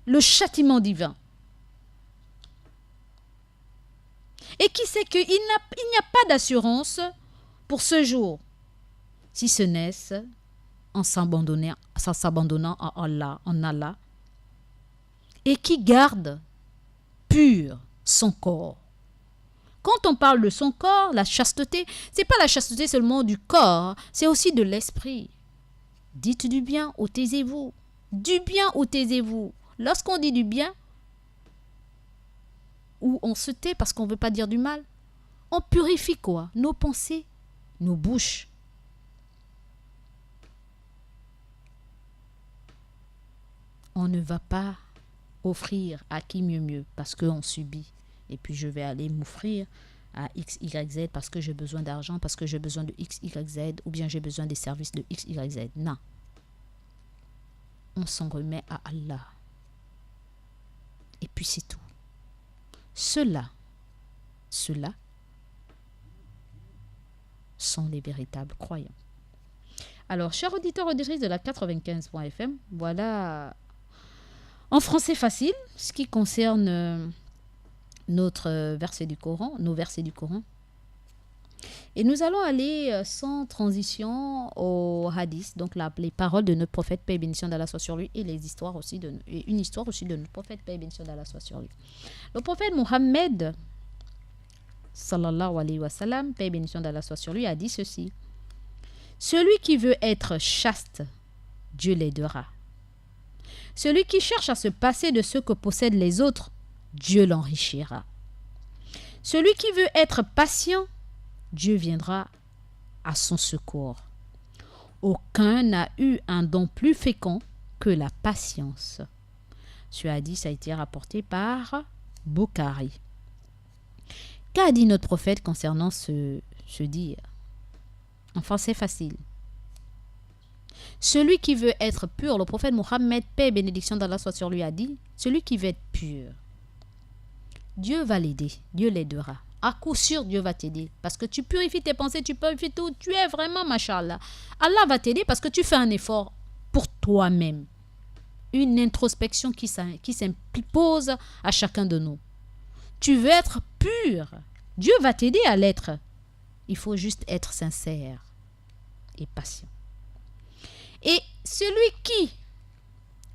le châtiment divin. Et qui sait qu'il n'y a pas d'assurance pour ce jour, si ce n'est en s'abandonnant à Allah, en Allah, et qui garde pur son corps. Quand on parle de son corps, la chasteté, c'est pas la chasteté seulement du corps, c'est aussi de l'esprit. Dites du bien ou taisez-vous. Du bien ou taisez-vous. Lorsqu'on dit du bien, ou on se tait parce qu'on ne veut pas dire du mal, on purifie quoi? Nos pensées, nos bouches. On ne va pas offrir à qui mieux parce qu'on subit. Et puis je vais aller m'offrir à X, Y, Z parce que j'ai besoin d'argent, parce que j'ai besoin de X, Y, Z, ou bien j'ai besoin des services de X, Y, Z. Non. On s'en remet à Allah. Et puis c'est tout. Ceux-là sont les véritables croyants. Alors, chers auditeurs auditrices de la 95.fm, voilà en français facile ce qui concerne nos versets du Coran. Et nous allons aller sans transition au hadith, donc les paroles de notre prophète, paix et bénédiction d'Allah soit sur lui, et les histoires aussi et une histoire aussi de notre prophète, paix et bénédiction d'Allah soit sur lui. Le prophète Mohammed, sallallahu alayhi wa sallam, paix et bénédiction d'Allah soit sur lui, a dit ceci: celui qui veut être chaste, Dieu l'aidera. Celui qui cherche à se passer de ce que possèdent les autres, Dieu l'enrichira. Celui qui veut être patient, Dieu viendra à son secours. Aucun n'a eu un don plus fécond que la patience. Ce hadith a été rapporté par Bukhari. Qu'a dit notre prophète concernant ce dire? En français facile. Celui qui veut être pur, le prophète Mohammed, paix et bénédiction d'Allah soit sur lui, a dit, celui qui veut être pur, Dieu va l'aider, Dieu l'aidera. À coup sûr, Dieu va t'aider. Parce que tu purifies tes pensées, tu purifies tout. Tu es vraiment, machallah. Allah va t'aider parce que tu fais un effort pour toi-même. Une introspection qui s'impose à chacun de nous. Tu veux être pur. Dieu va t'aider à l'être. Il faut juste être sincère et patient. Et celui qui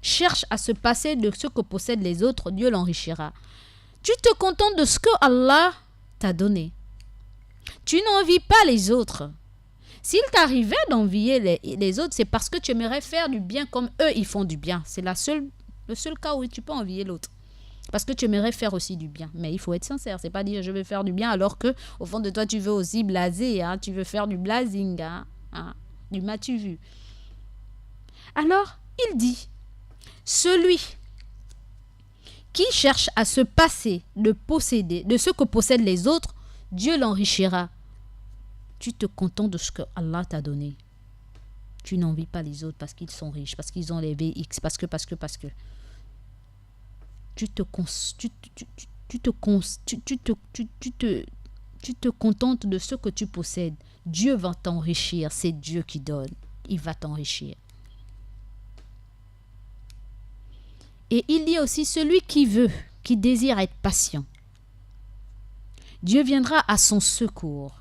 cherche à se passer de ce que possèdent les autres, Dieu l'enrichira. Tu te contentes de ce que Allah t'a donné. Tu n'envies pas les autres. S'il t'arrivait d'envier les autres, c'est parce que tu aimerais faire du bien comme eux, ils font du bien. C'est le seul cas où tu peux envier l'autre. Parce que tu aimerais faire aussi du bien. Mais il faut être sincère. C'est pas dire je vais faire du bien alors que au fond de toi, tu veux aussi blaser. Hein? Tu veux faire du blasing. Du m'as-tu vu. Alors, il dit, celui qui cherche à se passer de ce que possèdent les autres, Dieu l'enrichira. Tu te contentes de ce que Allah t'a donné. Tu n'envies pas les autres parce qu'ils sont riches, parce qu'ils ont les VX, parce que. Tu te contentes de ce que tu possèdes. Dieu va t'enrichir. C'est Dieu qui donne. Il va t'enrichir. Et il y a aussi celui qui désire être patient. Dieu viendra à son secours.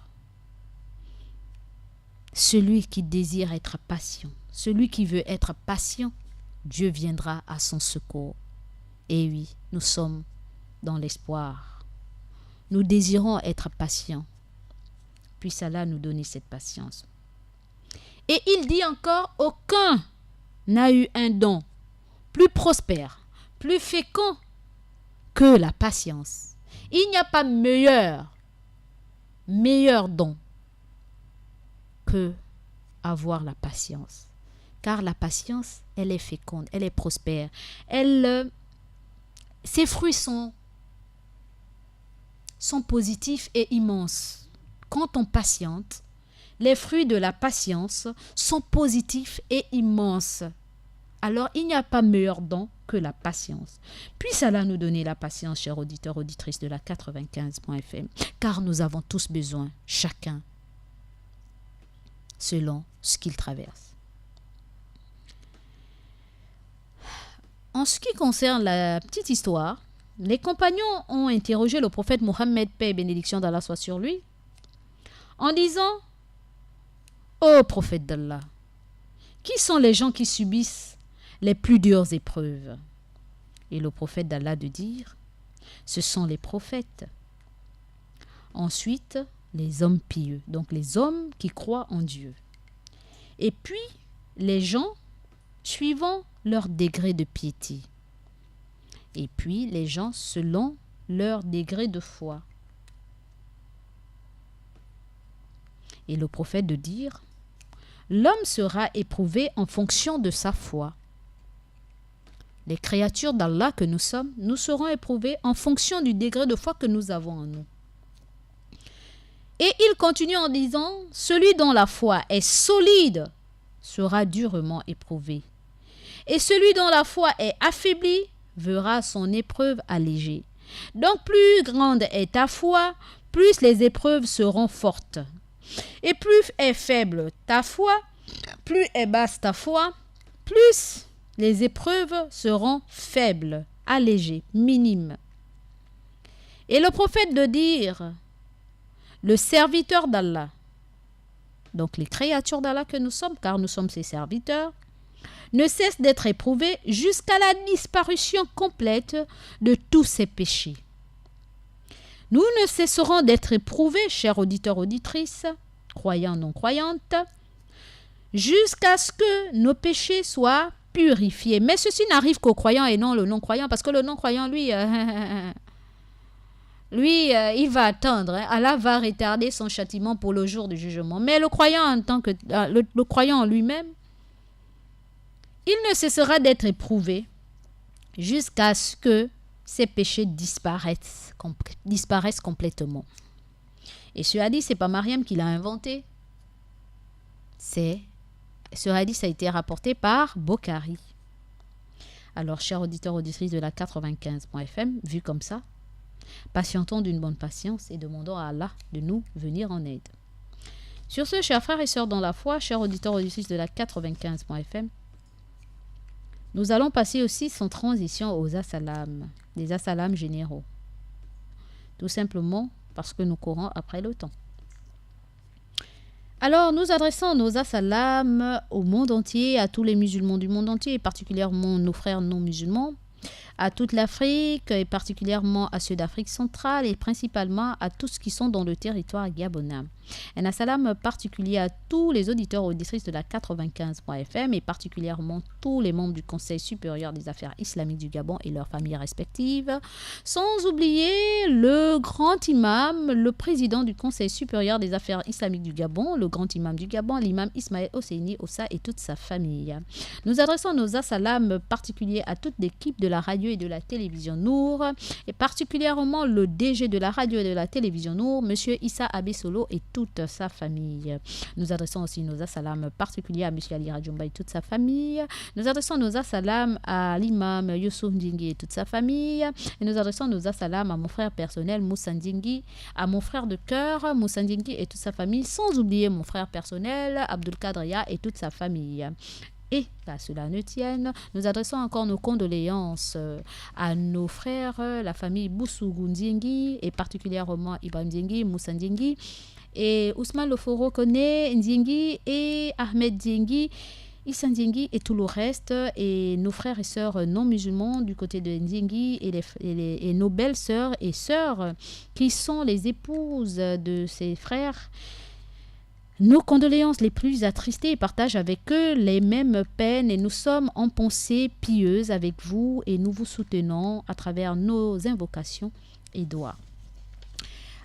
Celui qui désire être patient, celui qui veut être patient, Dieu viendra à son secours. Et oui, nous sommes dans l'espoir. Nous désirons être patients. Puisse Allah nous donner cette patience. Et il dit encore, aucun n'a eu un don plus prospère, plus fécond que la patience. Il n'y a pas meilleur don que avoir la patience. Car la patience, elle est féconde, elle est prospère. Ses fruits sont positifs et immenses. Quand on patiente, les fruits de la patience sont positifs et immenses. Alors, il n'y a pas meilleur don que la patience. Puisse Allah nous donner la patience, chers auditeurs, auditrices de la 95.fm, car nous avons tous besoin, chacun, selon ce qu'il traverse. En ce qui concerne la petite histoire, les compagnons ont interrogé le prophète Mohammed, paix et bénédiction d'Allah soit sur lui, en disant, ô prophète d'Allah, qui sont les gens qui subissent les plus dures épreuves? Et le prophète d'Allah de dire, ce sont les prophètes. Ensuite, les hommes pieux, donc les hommes qui croient en Dieu. Et puis, les gens suivant leur degré de piété. Et puis, les gens selon leur degré de foi. Et le prophète de dire, l'homme sera éprouvé en fonction de sa foi. Les créatures d'Allah que nous sommes, nous serons éprouvés en fonction du degré de foi que nous avons en nous. Et il continue en disant, celui dont la foi est solide sera durement éprouvé. Et celui dont la foi est affaiblie verra son épreuve allégée. Donc plus grande est ta foi, plus les épreuves seront fortes. Et plus est faible ta foi, plus est basse ta foi, plus les épreuves seront faibles, allégées, minimes. Et le prophète de dire, le serviteur d'Allah, donc les créatures d'Allah que nous sommes, car nous sommes ses serviteurs, ne cessent d'être éprouvés jusqu'à la disparition complète de tous ses péchés. Nous ne cesserons d'être éprouvés, chers auditeurs, auditrices, croyants, non-croyantes, jusqu'à ce que nos péchés soient purifiés. Mais ceci n'arrive qu'aux croyants et non le non-croyant, parce que le non-croyant, lui, il va attendre. Allah va retarder son châtiment pour le jour du jugement. Mais le croyant en tant que le croyant en lui-même, il ne cessera d'être éprouvé jusqu'à ce que ses péchés disparaissent complètement. Et ce hadith, c'est pas Mariam qui l'a inventé. Ce hadith a été rapporté par Bokhari. Alors, chers auditeurs, auditrices de la 95.fm, vu comme ça, patientons d'une bonne patience et demandons à Allah de nous venir en aide. Sur ce, chers frères et sœurs dans la foi, chers auditeurs, auditrices de la 95.fm, nous allons passer aussi sans transition aux assalams, des assalams généraux. Tout simplement parce que nous courons après le temps. Alors, nous adressons nos assalams au monde entier, à tous les musulmans du monde entier, et particulièrement nos frères non musulmans, à toute l'Afrique, et particulièrement à ceux d'Afrique centrale, et principalement à tous qui sont dans le territoire gabonais. Un assalam particulier à tous les auditeurs auditrices de la 95.fm et particulièrement tous les membres du Conseil supérieur des affaires islamiques du Gabon et leurs familles respectives, sans oublier le grand imam, le président du Conseil supérieur des affaires islamiques du Gabon, le grand imam du Gabon, l'imam Ismaël Hosseini Ossa et toute sa famille. Nous adressons nos assalams particuliers à toute l'équipe de la radio et de la télévision Nour et particulièrement le DG de la radio et de la télévision Nour, M. Issa Abessolo et toute sa famille. Nous adressons aussi nos assalams particuliers à M. Ali Radjoumba et toute sa famille. Nous adressons nos assalams à l'imam Youssouf Ndingi et toute sa famille. Et nous adressons nos assalams à mon frère personnel Moussa Ndingi, à mon frère de cœur Moussa Ndingi et toute sa famille, sans oublier mon frère personnel Abdul Kadria et toute sa famille. Et qu'à cela ne tienne, nous adressons encore nos condoléances à nos frères, la famille Boussougou Ndingi et particulièrement Ibrahim Ndingi, Moussa Ndingi, et Ousmane Loforo Kone Ndingi et Ahmed Ndingi, Issa Ndingi et tout le reste, et nos frères et sœurs non musulmans du côté de Ndingi et nos belles sœurs et sœurs qui sont les épouses de ces frères. Nos condoléances les plus attristées et partagent avec eux les mêmes peines et nous sommes en pensée pieuse avec vous et nous vous soutenons à travers nos invocations et doigts.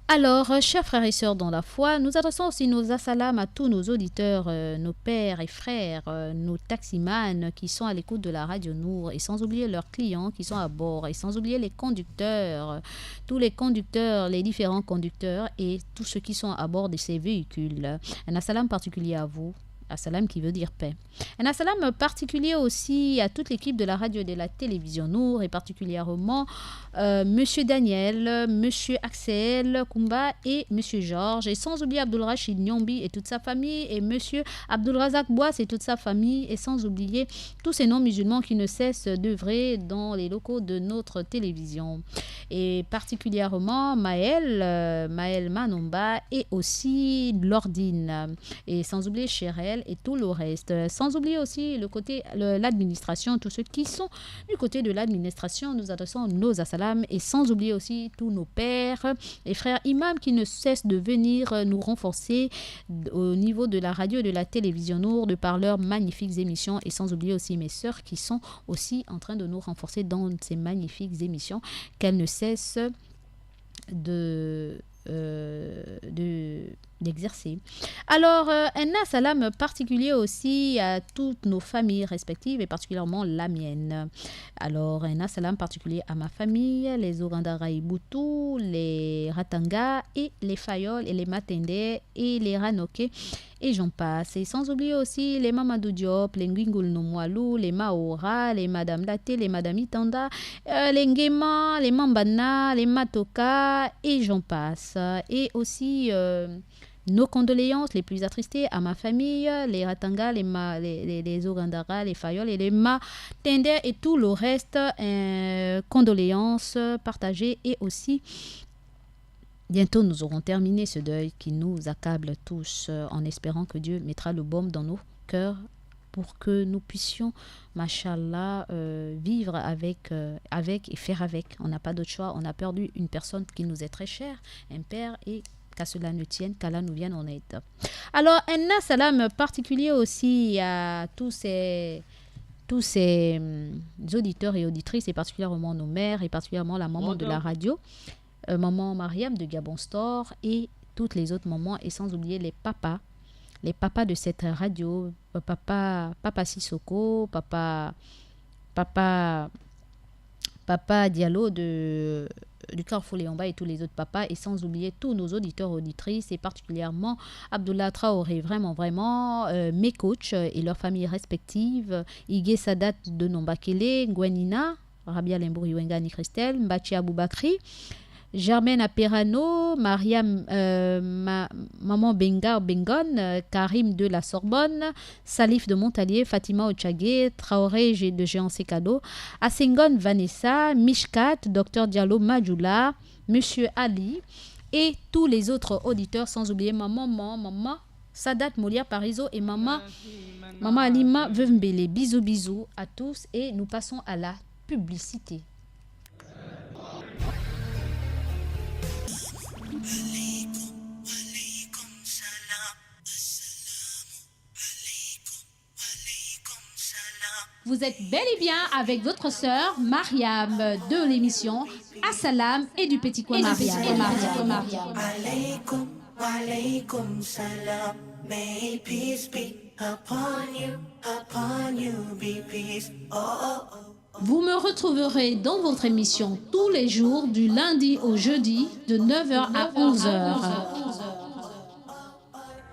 Alors, chers frères et sœurs dans la foi, nous adressons aussi nos assalams à tous nos auditeurs, nos pères et frères, nos taximans qui sont à l'écoute de la radio Nour et sans oublier leurs clients qui sont à bord et sans oublier les conducteurs, tous les conducteurs, les différents conducteurs et tous ceux qui sont à bord de ces véhicules. Un assalam particulier à vous. Assalam qui veut dire paix. Un assalam particulier aussi à toute l'équipe de la radio et de la télévision Nour et particulièrement Monsieur Daniel, Monsieur Axel Kumba et Monsieur Georges et sans oublier Abdul Rachid Nyombi et toute sa famille et Monsieur Abdul Razak Bois et toute sa famille et sans oublier tous ces non-musulmans qui ne cessent d'œuvrer dans les locaux de notre télévision et particulièrement Maël Manomba et aussi Lordine et sans oublier Chérel et tout le reste. Sans oublier aussi le côté l'administration, tous ceux qui sont du côté de l'administration, nous adressons nos assalams et sans oublier aussi tous nos pères et frères imams qui ne cessent de venir nous renforcer au niveau de la radio et de la télévision Nour de par leurs magnifiques émissions et sans oublier aussi mes sœurs qui sont aussi en train de nous renforcer dans ces magnifiques émissions qu'elles ne cessent d'exercer. Alors, un assalam particulier aussi à toutes nos familles respectives et particulièrement la mienne. Alors, un assalam particulier à ma famille, les Ogandara Ibutu, les Ratanga et les Fayol et les Matende et les Ranoke et j'en passe. Et sans oublier aussi les Mamadou Diop, les Ngwingul Nomwalou, les Maora, les Madame Laté, les Madame Itanda, les Ngema, les Mambana, les Matoka et j'en passe. Et aussi nos condoléances les plus attristées à ma famille, les Ratanga, les Ogandara, les Fayol et les Matende et tout le reste. Condoléances partagées et aussi bientôt nous aurons terminé ce deuil qui nous accable tous, en espérant que Dieu mettra le baume dans nos cœurs pour que nous puissions, machallah, vivre avec et faire avec. On n'a pas d'autre choix. On a perdu une personne qui nous est très chère, un père, et qu'à cela ne tienne, qu'Allah nous vienne en aide. Alors, un salam particulier aussi à tous ces auditeurs et auditrices, et particulièrement nos mères, et particulièrement la maman de la radio, maman Mariam de Gabon Store, et toutes les autres mamans, et sans oublier les papas de cette radio, papa Sissoko, papa Diallo du Carrefour Léomba, et tous les autres papas, et sans oublier tous nos auditeurs auditrices, et particulièrement Abdullah Traoré, vraiment mes coachs et leurs familles respectives, Igué Sadat de Nombakele, Gwenina, Rabia Lembouri Wengani Christelle, Mbachi Aboubakri, Germaine Aperano, Mariam, Maman Bengar Bengon, Karim de la Sorbonne, Salif de Montalier, Fatima Ochagé, Traoré de Géant Sekado, Asengon Vanessa, Mishkat, Dr Diallo Majoula, Monsieur Ali, et tous les autres auditeurs, sans oublier Maman Sadat Molia Parizo et Maman Alima Veumbele. Bisous à tous, et nous passons à la publicité. Vous êtes bel et bien avec votre sœur Mariam de l'émission Assalam et du Petit Coin Mariam. Alaykum, alaykum salam. May peace be upon you, be peace. Oh, oh, oh. Vous me retrouverez dans votre émission tous les jours du lundi au jeudi de 9h à 11h.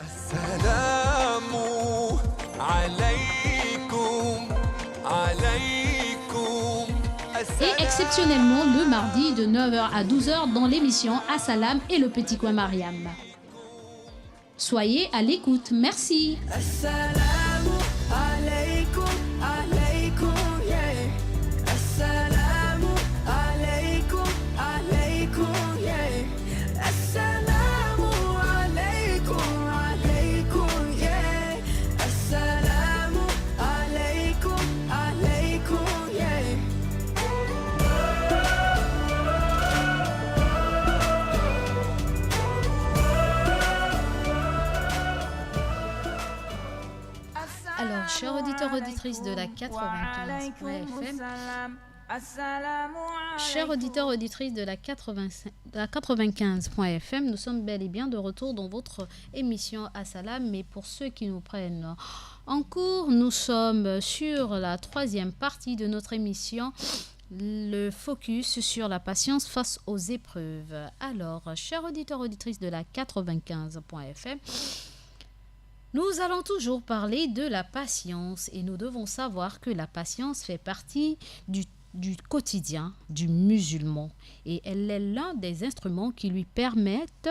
Assalamu alaykum, alaykum. Et exceptionnellement le mardi de 9h à 12h dans l'émission Assalam et le Petit Coin Mariam. Soyez à l'écoute. Merci. Assalamu alaikum, alaikum, yeah. Assalamu alaikum, alaikum, yeah. Assalamu alaikum, alaikum, yeah. Assalamu alaikum, alaikum, yeah. Alors, chers auditeurs, auditrices de la 95.fm, chers auditeurs, auditrices de la 95.fm, nous sommes bel et bien de retour dans votre émission Assalam. Mais pour ceux qui nous prennent en cours, nous sommes sur la troisième partie de notre émission, le focus sur la patience face aux épreuves. Alors, chers auditeurs, auditrices de la 95.fm, nous allons toujours parler de la patience, et nous devons savoir que la patience fait partie du quotidien du musulman, et elle est l'un des instruments qui lui permettent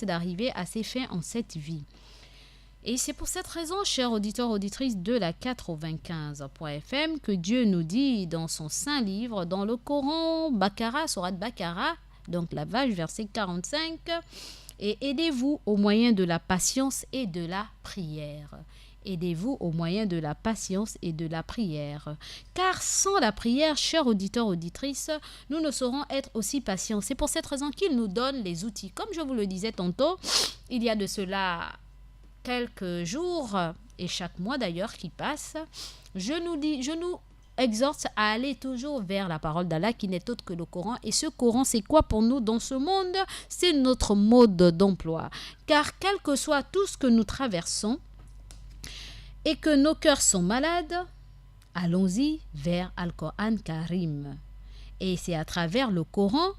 d'arriver à ses fins en cette vie. Et c'est pour cette raison, chers auditeurs, auditrices de la 95.fm, que Dieu nous dit dans son saint livre, dans le Coran, Baqara, Sourate Baqara, donc la vache, verset 45, et aidez-vous au moyen de la patience et de la prière. Aidez-vous au moyen de la patience et de la prière. Car sans la prière, chers auditeurs, auditrices, nous ne saurons être aussi patients. C'est pour cette raison qu'il nous donne les outils. Comme je vous le disais tantôt, il y a de cela quelques jours, et chaque mois d'ailleurs qui passe, je nous exhorte à aller toujours vers la parole d'Allah qui n'est autre que le Coran. Et ce Coran, c'est quoi pour nous dans ce monde? C'est notre mode d'emploi. Car quel que soit tout ce que nous traversons et que nos cœurs sont malades, allons-y vers Al-Qur'an Karim. Et c'est à travers le Coran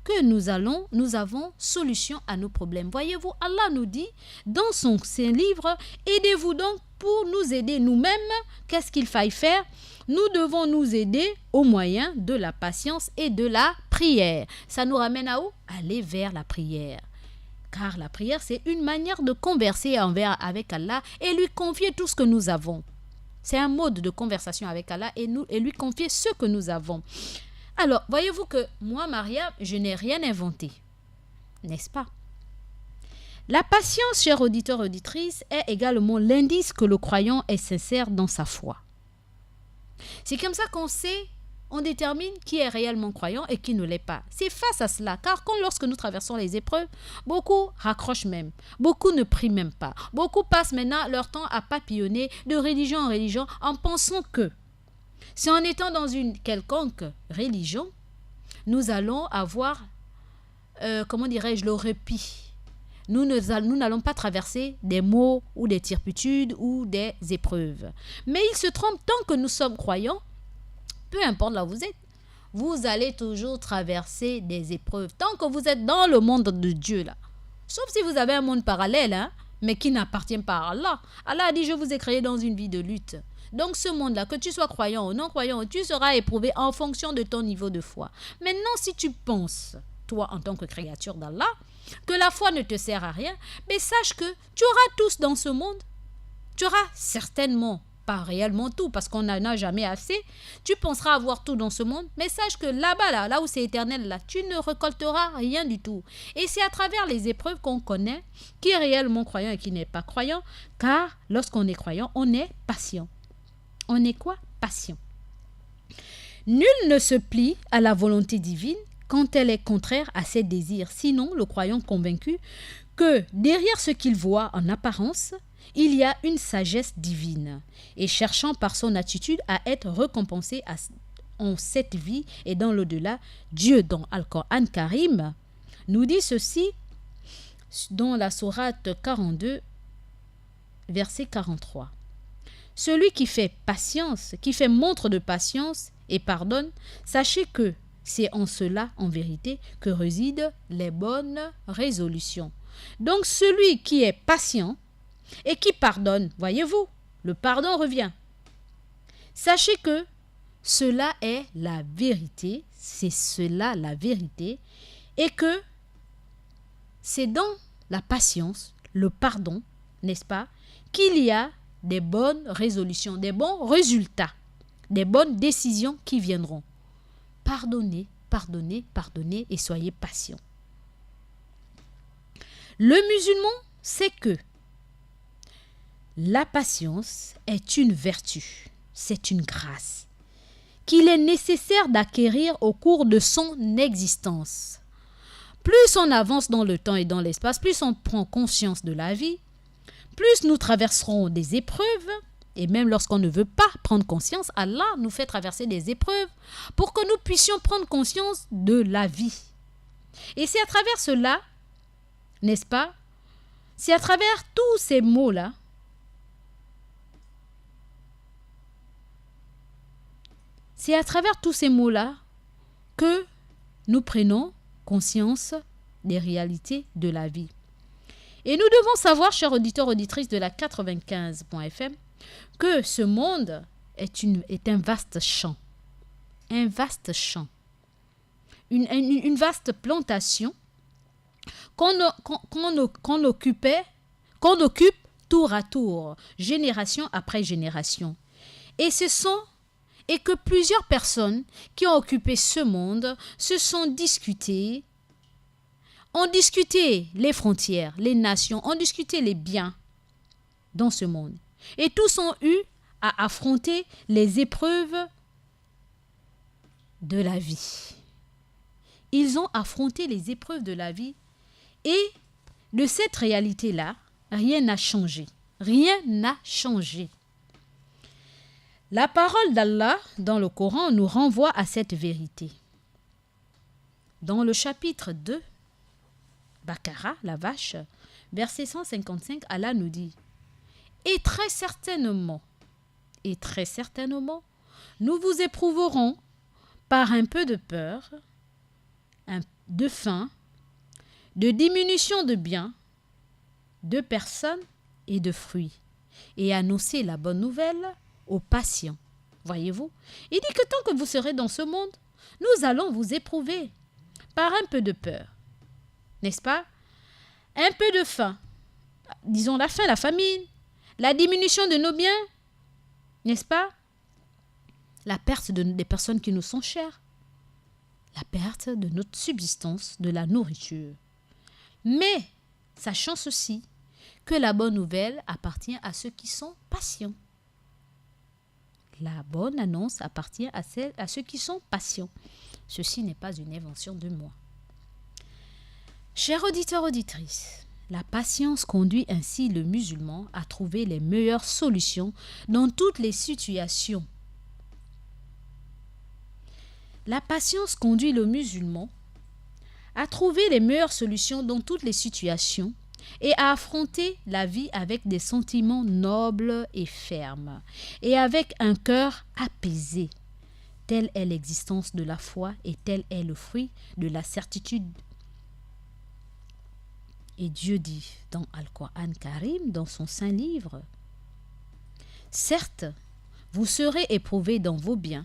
que nous avons solution à nos problèmes. Voyez-vous, Allah nous dit dans son livre, aidez-vous donc pour nous aider nous-mêmes. Qu'est-ce qu'il faille faire? Nous devons nous aider au moyen de la patience et de la prière. Ça nous ramène à où? Aller vers la prière. Car la prière, c'est une manière de converser avec Allah et lui confier tout ce que nous avons. C'est un mode de conversation avec Allah et lui confier ce que nous avons. Alors, voyez-vous que moi, Mariam, je n'ai rien inventé, n'est-ce pas? La patience, chers auditeurs et auditrices, est également l'indice que le croyant est sincère dans sa foi. C'est comme ça qu'on sait, on détermine qui est réellement croyant et qui ne l'est pas. C'est face à cela, car lorsque nous traversons les épreuves, beaucoup raccrochent même, beaucoup ne prient même pas. Beaucoup passent maintenant leur temps à papillonner de religion en religion en pensant que si en étant dans une quelconque religion, nous allons avoir, le répit. Nous n'allons pas traverser des maux ou des turpitudes ou des épreuves. Mais il se trompe, tant que nous sommes croyants, peu importe là où vous êtes, vous allez toujours traverser des épreuves. Tant que vous êtes dans le monde de Dieu, là. Sauf si vous avez un monde parallèle, hein, mais qui n'appartient pas à Allah. Allah a dit, je vous ai créé dans une vie de lutte. Donc ce monde-là, que tu sois croyant ou non croyant, tu seras éprouvé en fonction de ton niveau de foi. Maintenant, si tu penses, toi en tant que créature d'Allah, que la foi ne te sert à rien, mais sache que tu auras tous dans ce monde. Tu auras certainement, pas réellement tout, parce qu'on n'en a jamais assez, tu penseras avoir tout dans ce monde, mais sache que là-bas, là où c'est éternel, là, tu ne récolteras rien du tout. Et c'est à travers les épreuves qu'on connaît qui est réellement croyant et qui n'est pas croyant, car lorsqu'on est croyant, on est patient. On est quoi? Patient. Nul ne se plie à la volonté divine quand elle est contraire à ses désirs. Sinon, le croyant convaincu que derrière ce qu'il voit en apparence, il y a une sagesse divine, et cherchant par son attitude à être récompensé en cette vie et dans l'au-delà, Dieu dans Al-Qur'an Karim nous dit ceci dans la sourate 42, verset 43. Celui qui fait patience, qui fait montre de patience et pardonne, sachez que c'est en cela, en vérité, que résident les bonnes résolutions. Donc celui qui est patient et qui pardonne, voyez-vous, le pardon revient. Sachez que cela est la vérité, c'est cela la vérité, et que c'est dans la patience, le pardon, n'est-ce pas, qu'il y a des bonnes résolutions, des bons résultats, des bonnes décisions qui viendront. Pardonnez, pardonnez, pardonnez et soyez patients. Le musulman sait que la patience est une vertu, c'est une grâce qu'il est nécessaire d'acquérir au cours de son existence. Plus on avance dans le temps et dans l'espace, plus on prend conscience de la vie, plus nous traverserons des épreuves, et même lorsqu'on ne veut pas prendre conscience, Allah nous fait traverser des épreuves pour que nous puissions prendre conscience de la vie. Et c'est à travers cela, n'est-ce pas? C'est à travers tous ces mots-là, que nous prenons conscience des réalités de la vie. Et nous devons savoir, chers auditeurs, auditrices de la 95.fm, que ce monde est un vaste champ. Un vaste champ. Une vaste plantation qu'on occupe tour à tour, génération après génération. Et que plusieurs personnes qui ont occupé ce monde se sont disputées, ont discuté les frontières, les nations, ont discuté les biens dans ce monde. Et tous ont eu à affronter les épreuves de la vie. Ils ont affronté les épreuves de la vie et de cette réalité-là, rien n'a changé. Rien n'a changé. La parole d'Allah dans le Coran nous renvoie à cette vérité. Dans le chapitre 2, Bakara, la vache, verset 155, Allah nous dit « Et très certainement, nous vous éprouverons par un peu de peur, de faim, de diminution de biens, de personnes et de fruits, et annoncer la bonne nouvelle aux patients. » Voyez-vous, il dit que tant que vous serez dans ce monde, nous allons vous éprouver par un peu de peur. N'est-ce pas? Un peu de faim. Disons la faim, la famine, la diminution de nos biens. N'est-ce pas? La perte des personnes qui nous sont chères. la perte de notre subsistance, de la nourriture. Mais sachant ceci, que la bonne nouvelle appartient à ceux qui sont patients. La bonne annonce appartient à ceux qui sont patients. Ceci n'est pas une invention de moi. Chers auditeurs, auditrices, la patience conduit ainsi le musulman à trouver les meilleures solutions dans toutes les situations. La patience conduit le musulman à trouver les meilleures solutions dans toutes les situations et à affronter la vie avec des sentiments nobles et fermes et avec un cœur apaisé. Telle est l'existence de la foi et tel est le fruit de la certitude. Et Dieu dit dans Al-Qur'an Karim, dans son saint livre, « Certes, vous serez éprouvés dans vos biens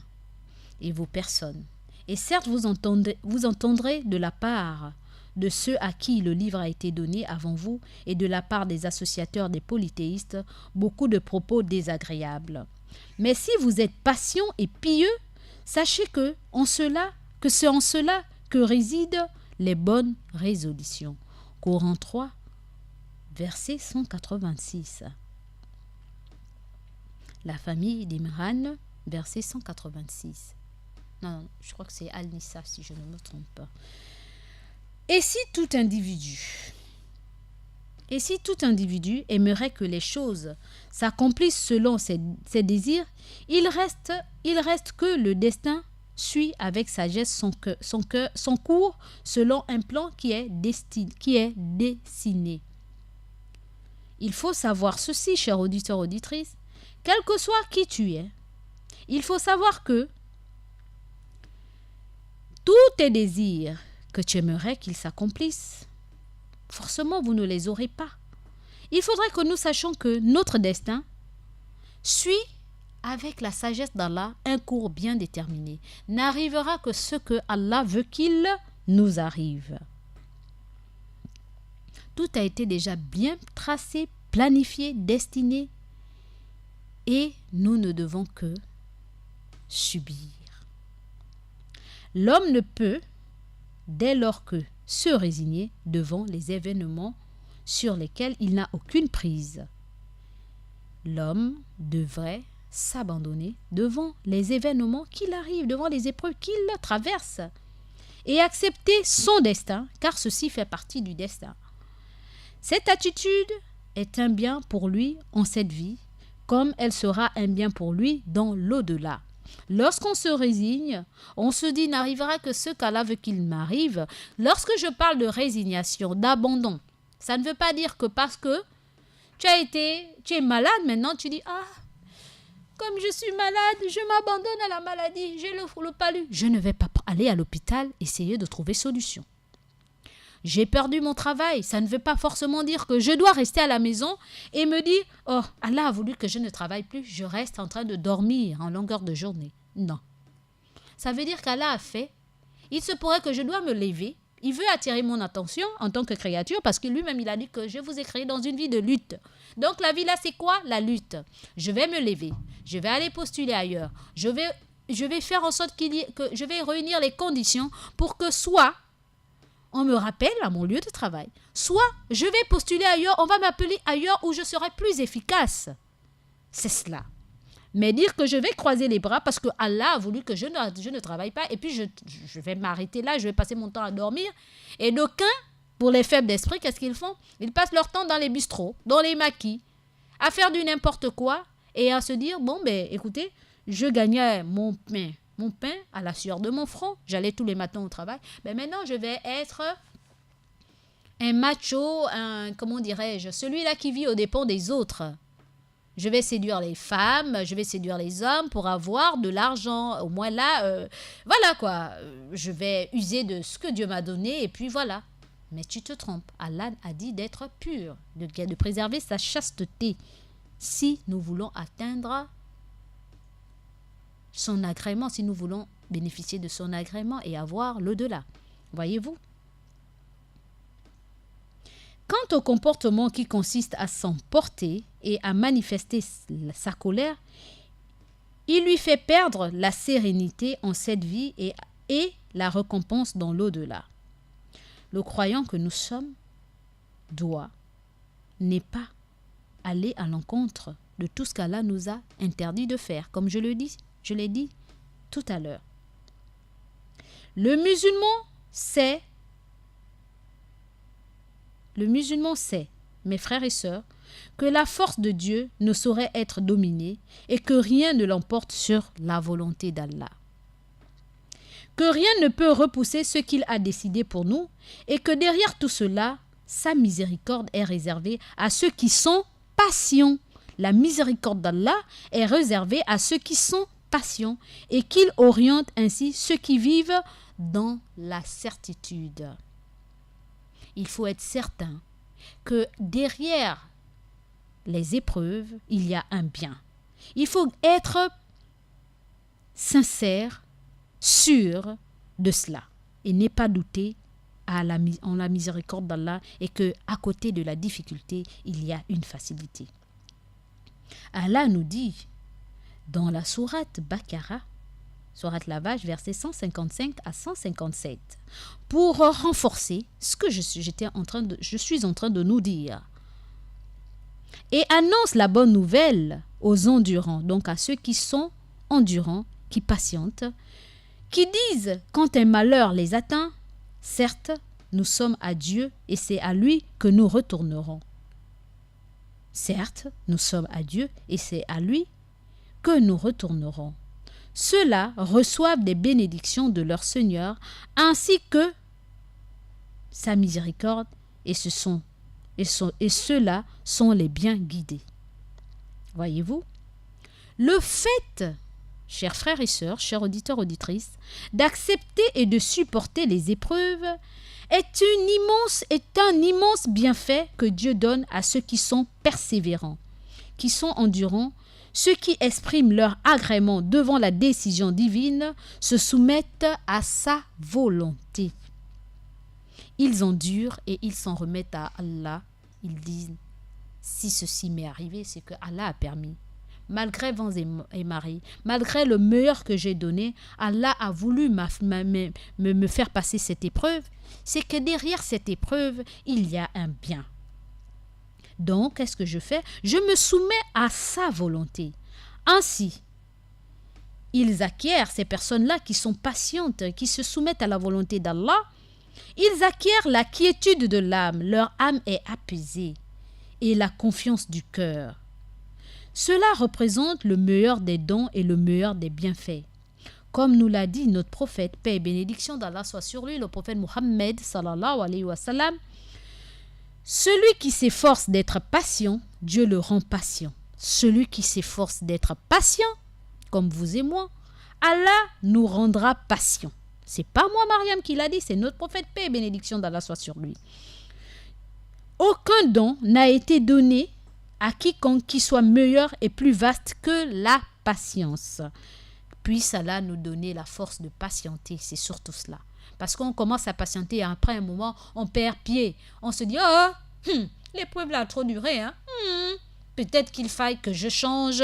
et vos personnes, et certes vous entendrez de la part de ceux à qui le livre a été donné avant vous et de la part des associateurs des polythéistes beaucoup de propos désagréables. Mais si vous êtes patients et pieux, sachez que c'est en cela que résident les bonnes résolutions. » Coran 3, verset 186. La famille d'Imran, verset 186. Non, je crois que c'est Al-Nisa si je ne me trompe pas. Et si tout individu aimerait que les choses s'accomplissent selon ses désirs, il reste que le destin suit avec sagesse son cours selon un plan qui est dessiné. Il faut savoir ceci, chers auditeurs, auditrices, quel que soit qui tu es, il faut savoir que tous tes désirs que tu aimerais qu'ils s'accomplissent, forcément vous ne les aurez pas. Il faudrait que nous sachions que notre destin suit avec la sagesse d'Allah un cours bien déterminé. N'arrivera que ce que Allah veut qu'il nous arrive. Tout a été déjà bien tracé, planifié, destiné, et nous ne devons que subir. L'homme ne peut, dès lors que, se résigner devant les événements sur lesquels il n'a aucune prise. L'homme devrait s'abandonner devant les événements qu'il arrive, devant les épreuves qu'il traverse, et accepter son destin, car ceci fait partie du destin. Cette attitude est un bien pour lui en cette vie, comme elle sera un bien pour lui dans l'au-delà. Lorsqu'on se résigne, on se dit n'arrivera que ce qu'Allah veut qu'il m'arrive. Lorsque je parle de résignation, d'abandon, ça ne veut pas dire que parce que tu es malade, maintenant tu dis « Ah, comme je suis malade, je m'abandonne à la maladie, j'ai le palu. » Je ne vais pas aller à l'hôpital essayer de trouver solution. J'ai perdu mon travail, ça ne veut pas forcément dire que je dois rester à la maison et me dire « Oh, Allah a voulu que je ne travaille plus, je reste en train de dormir en longueur de journée. » Non. Ça veut dire qu'Allah a fait. Il se pourrait que je dois me lever. Il veut attirer mon attention en tant que créature parce que lui-même, il a dit que je vous ai créé dans une vie de lutte. Donc la vie là, c'est quoi? La lutte. Je vais me lever. Je vais aller postuler ailleurs. Je vais faire en sorte que je vais réunir les conditions pour que soit on me rappelle à mon lieu de travail, soit je vais postuler ailleurs, on va m'appeler ailleurs où je serai plus efficace. C'est cela. Mais dire que je vais croiser les bras parce que Allah a voulu que je ne travaille pas et puis je vais m'arrêter là, je vais passer mon temps à dormir. Et d'aucuns, pour les faibles d'esprit, qu'est-ce qu'ils font? Ils passent leur temps dans les bistrots, dans les maquis, à faire du n'importe quoi et à se dire, bon, ben écoutez, je gagnais mon pain à la sueur de mon front. J'allais tous les matins au travail. Mais maintenant, je vais être un macho, comment dirais-je, celui-là qui vit aux dépens des autres. Je vais séduire les femmes, je vais séduire les hommes pour avoir de l'argent. Au moins là, voilà quoi. Je vais user de ce que Dieu m'a donné et puis voilà. Mais tu te trompes. Allah a dit d'être pur, de préserver sa chasteté. Si nous voulons atteindre son agrément, si nous voulons bénéficier de son agrément et avoir l'au-delà. Voyez-vous? Quant au comportement qui consiste à s'emporter et à manifester sa colère, il lui fait perdre la sérénité en cette vie et et la récompense dans l'au-delà. Le croyant que nous sommes n'est pas aller à l'encontre de tout ce qu'Allah nous a interdit de faire, comme je l'ai dit tout à l'heure. Le musulman sait, mes frères et sœurs, que la force de Dieu ne saurait être dominée et que rien ne l'emporte sur la volonté d'Allah. Que rien ne peut repousser ce qu'il a décidé pour nous et que derrière tout cela, sa miséricorde est réservée à ceux qui sont patients. La miséricorde d'Allah est réservée à ceux qui sont patients et qu'il oriente ainsi ceux qui vivent dans la certitude. Il faut être certain que derrière les épreuves, il y a un bien. Il faut être sincère, sûr de cela et ne pas douter en la miséricorde d'Allah et que à côté de la difficulté, il y a une facilité. Allah nous dit dans la sourate Baqara, sourate la vache, versets 155 à 157, pour renforcer ce que je suis en train de nous dire. Et annonce la bonne nouvelle aux endurants, donc à ceux qui sont endurants, qui patientent, qui disent quand un malheur les atteint, certes, nous sommes à Dieu et c'est à lui que nous retournerons. Certes, nous sommes à Dieu et c'est à lui que nous retournerons. Ceux-là reçoivent des bénédictions de leur Seigneur ainsi que sa miséricorde et ceux-là sont les bien guidés. Voyez-vous, le fait, chers frères et sœurs, chers auditeurs, auditrices, d'accepter et de supporter les épreuves est un immense bienfait que Dieu donne à ceux qui sont persévérants, qui sont endurants, ceux qui expriment leur agrément devant la décision divine, se soumettent à sa volonté. Ils endurent et ils s'en remettent à Allah. Ils disent, si ceci m'est arrivé, c'est que Allah a permis. Malgré vents et marées, malgré le meilleur que j'ai donné, Allah a voulu me faire passer cette épreuve. C'est que derrière cette épreuve, il y a un bien. Donc, qu'est-ce que je fais? Je me soumets à sa volonté. Ainsi, ils acquièrent, ces personnes-là qui sont patientes, qui se soumettent à la volonté d'Allah, ils acquièrent la quiétude de l'âme, leur âme est apaisée et la confiance du cœur. Cela représente le meilleur des dons et le meilleur des bienfaits. Comme nous l'a dit notre prophète, paix et bénédiction d'Allah soit sur lui, le prophète Mohammed sallallahu alayhi wa sallam, celui qui s'efforce d'être patient, Dieu le rend patient. Celui qui s'efforce d'être patient, comme vous et moi, Allah nous rendra patients. C'est pas moi, Mariam, qui l'a dit, c'est notre prophète, paix et bénédiction d'Allah soit sur lui. Aucun don n'a été donné à quiconque qui soit meilleur et plus vaste que la patience. Puisse Allah nous donner la force de patienter, c'est surtout cela. Parce qu'on commence à patienter et après un moment, on perd pied. On se dit, l'épreuve là a trop duré. Peut-être qu'il faille que je change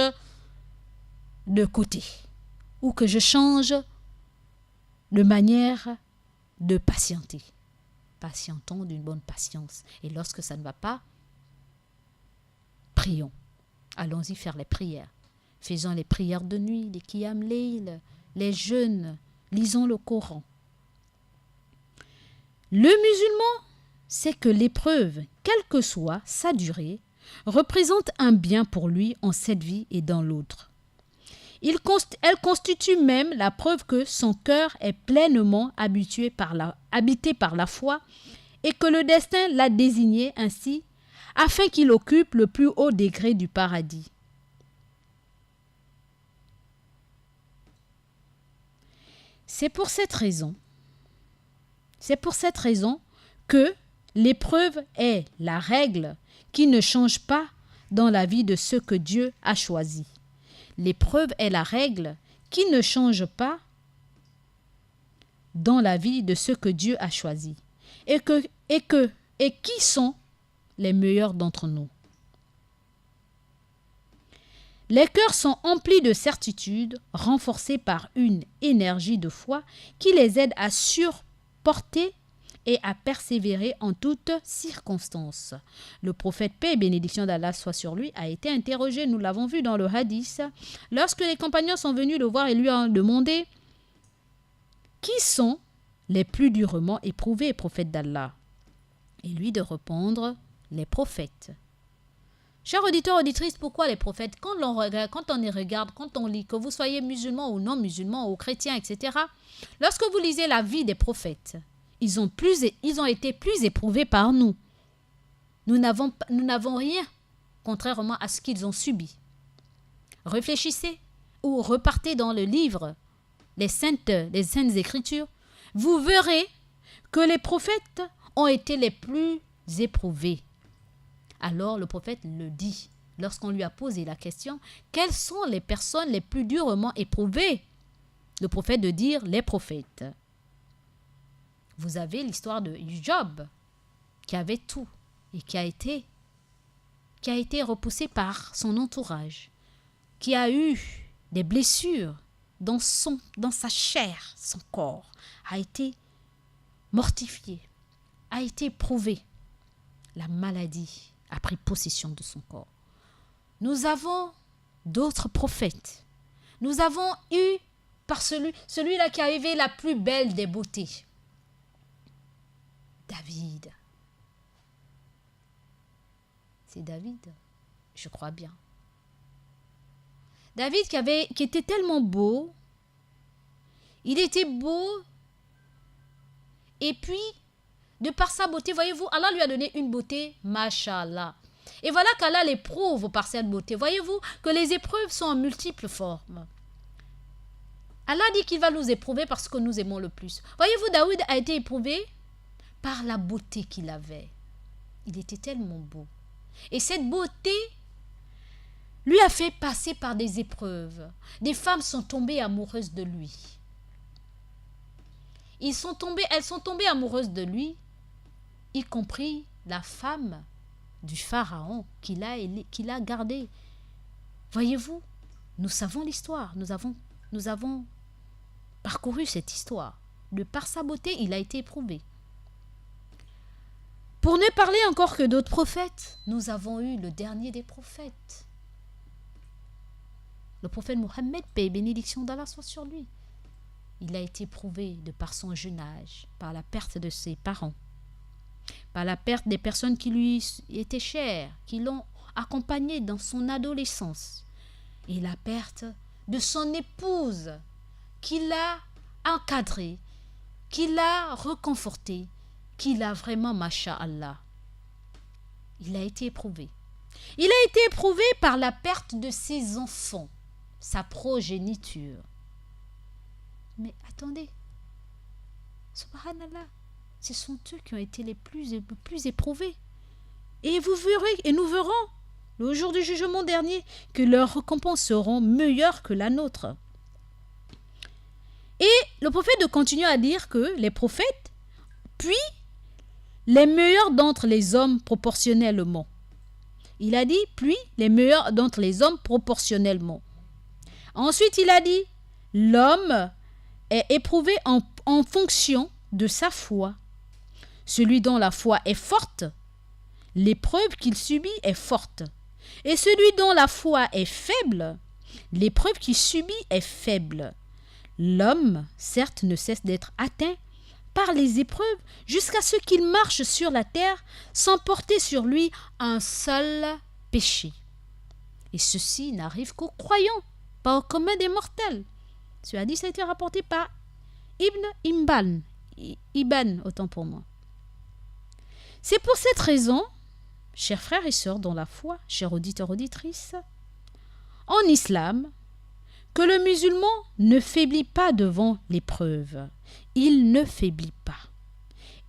de côté ou que je change de manière de patienter. Patientons d'une bonne patience. Et lorsque ça ne va pas, prions. Allons-y faire les prières. Faisons les prières de nuit, les qiyam layl, les jeûnes, lisons le Coran. Le musulman sait que l'épreuve, quelle que soit sa durée, représente un bien pour lui en cette vie et dans l'autre. Elle constitue même la preuve que son cœur est pleinement habité par la foi et que le destin l'a désigné ainsi afin qu'il occupe le plus haut degré du paradis. C'est pour cette raison que l'épreuve est la règle qui ne change pas dans la vie de ceux que Dieu a choisis. L'épreuve est la règle qui ne change pas dans la vie de ceux que Dieu a choisis. Et qui sont les meilleurs d'entre nous? Les cœurs sont emplis de certitude, renforcés par une énergie de foi qui les aide à supporter et à persévérer en toutes circonstances. Le prophète, paix et bénédiction d'Allah soit sur lui, a été interrogé, nous l'avons vu dans le hadith, lorsque les compagnons sont venus le voir et lui ont demandé « Qui sont les plus durement éprouvés, prophètes d'Allah ?» Et lui de répondre « Les prophètes ». Chers auditeurs, auditrices, pourquoi les prophètes? Quand on les regarde, quand on lit, que vous soyez musulmans ou non musulmans ou chrétiens, etc., lorsque vous lisez la vie des prophètes, ils ont été plus éprouvés par nous. Nous n'avons rien, contrairement à ce qu'ils ont subi. Réfléchissez ou repartez dans le livre, les saintes écritures, vous verrez que les prophètes ont été les plus éprouvés. Alors le prophète le dit, lorsqu'on lui a posé la question, quelles sont les personnes les plus durement éprouvées? Le prophète de dire les prophètes. Vous avez l'histoire de Job, qui avait tout et qui a été repoussé par son entourage, qui a eu des blessures dans sa chair, son corps, a été mortifié, a été éprouvé. La maladie a pris possession de son corps. Nous avons d'autres prophètes. Nous avons eu par celui-là qui avait la plus belle des beautés. David. C'est David, je crois bien. David qui était tellement beau. Il était beau. Et puis, de par sa beauté, voyez-vous, Allah lui a donné une beauté, mashallah. Et voilà qu'Allah l'éprouve par cette beauté. Voyez-vous que les épreuves sont en multiples formes. Allah dit qu'il va nous éprouver parce que nous aimons le plus. Voyez-vous, David a été éprouvé par la beauté qu'il avait. Il était tellement beau. Et cette beauté lui a fait passer par des épreuves. Des femmes sont tombées amoureuses de lui. Elles sont tombées amoureuses de lui, y compris la femme du pharaon qu'il a gardée. Voyez-vous, nous savons l'histoire. Nous avons parcouru cette histoire. De par sa beauté, il a été éprouvé. Pour ne parler encore que d'autres prophètes, nous avons eu le dernier des prophètes. Le prophète Mohammed, paix et bénédiction d'Allah soit sur lui. Il a été éprouvé de par son jeune âge, par la perte de ses parents, par la perte des personnes qui lui étaient chères, qui l'ont accompagné dans son adolescence, et la perte de son épouse, qui l'a encadré, qui l'a reconforté, qui l'a vraiment, masha'Allah. Il a été éprouvé. Il a été éprouvé par la perte de ses enfants, sa progéniture. Mais attendez, subhanallah, ce sont eux qui ont été les plus éprouvés. Et vous verrez, et nous verrons, le jour du jugement dernier, que leurs récompenses seront meilleures que la nôtre. Et le prophète continue à dire que les prophètes, puis les meilleurs d'entre les hommes proportionnellement. Il a dit, puis les meilleurs d'entre les hommes proportionnellement. Ensuite, il a dit, l'homme est éprouvé en fonction de sa foi. Celui dont la foi est forte, l'épreuve qu'il subit est forte. Et celui dont la foi est faible, l'épreuve qu'il subit est faible. L'homme, certes, ne cesse d'être atteint par les épreuves jusqu'à ce qu'il marche sur la terre sans porter sur lui un seul péché. Et ceci n'arrive qu'aux croyants, pas au commun des mortels. Ce hadith a été rapporté par Ibn, autant pour moi. C'est pour cette raison, chers frères et sœurs dans la foi, chers auditeurs, auditrices, en islam, que le musulman ne faiblit pas devant l'épreuve. Il ne faiblit pas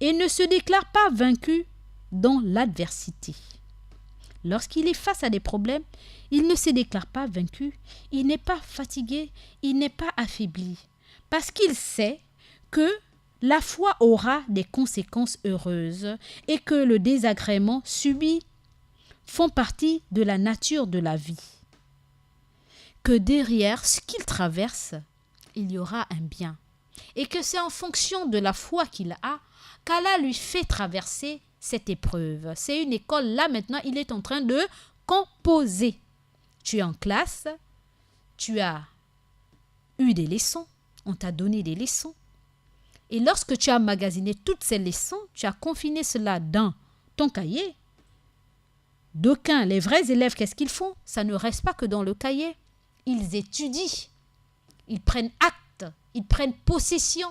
et ne se déclare pas vaincu dans l'adversité. Lorsqu'il est face à des problèmes, il ne se déclare pas vaincu, il n'est pas fatigué, il n'est pas affaibli, parce qu'il sait que la foi aura des conséquences heureuses et que le désagrément subi font partie de la nature de la vie. que derrière ce qu'il traverse, il y aura un bien. Et que c'est en fonction de la foi qu'il a qu'Allah lui fait traverser cette épreuve. C'est une école, là maintenant, il est en train de composer. Tu es en classe, tu as eu des leçons, on t'a donné des leçons. Et lorsque tu as emmagasiné toutes ces leçons, tu as confiné cela dans ton cahier. D'aucuns, les vrais élèves, qu'est-ce qu'ils font? Ça ne reste pas que dans le cahier. Ils étudient, ils prennent acte, ils prennent possession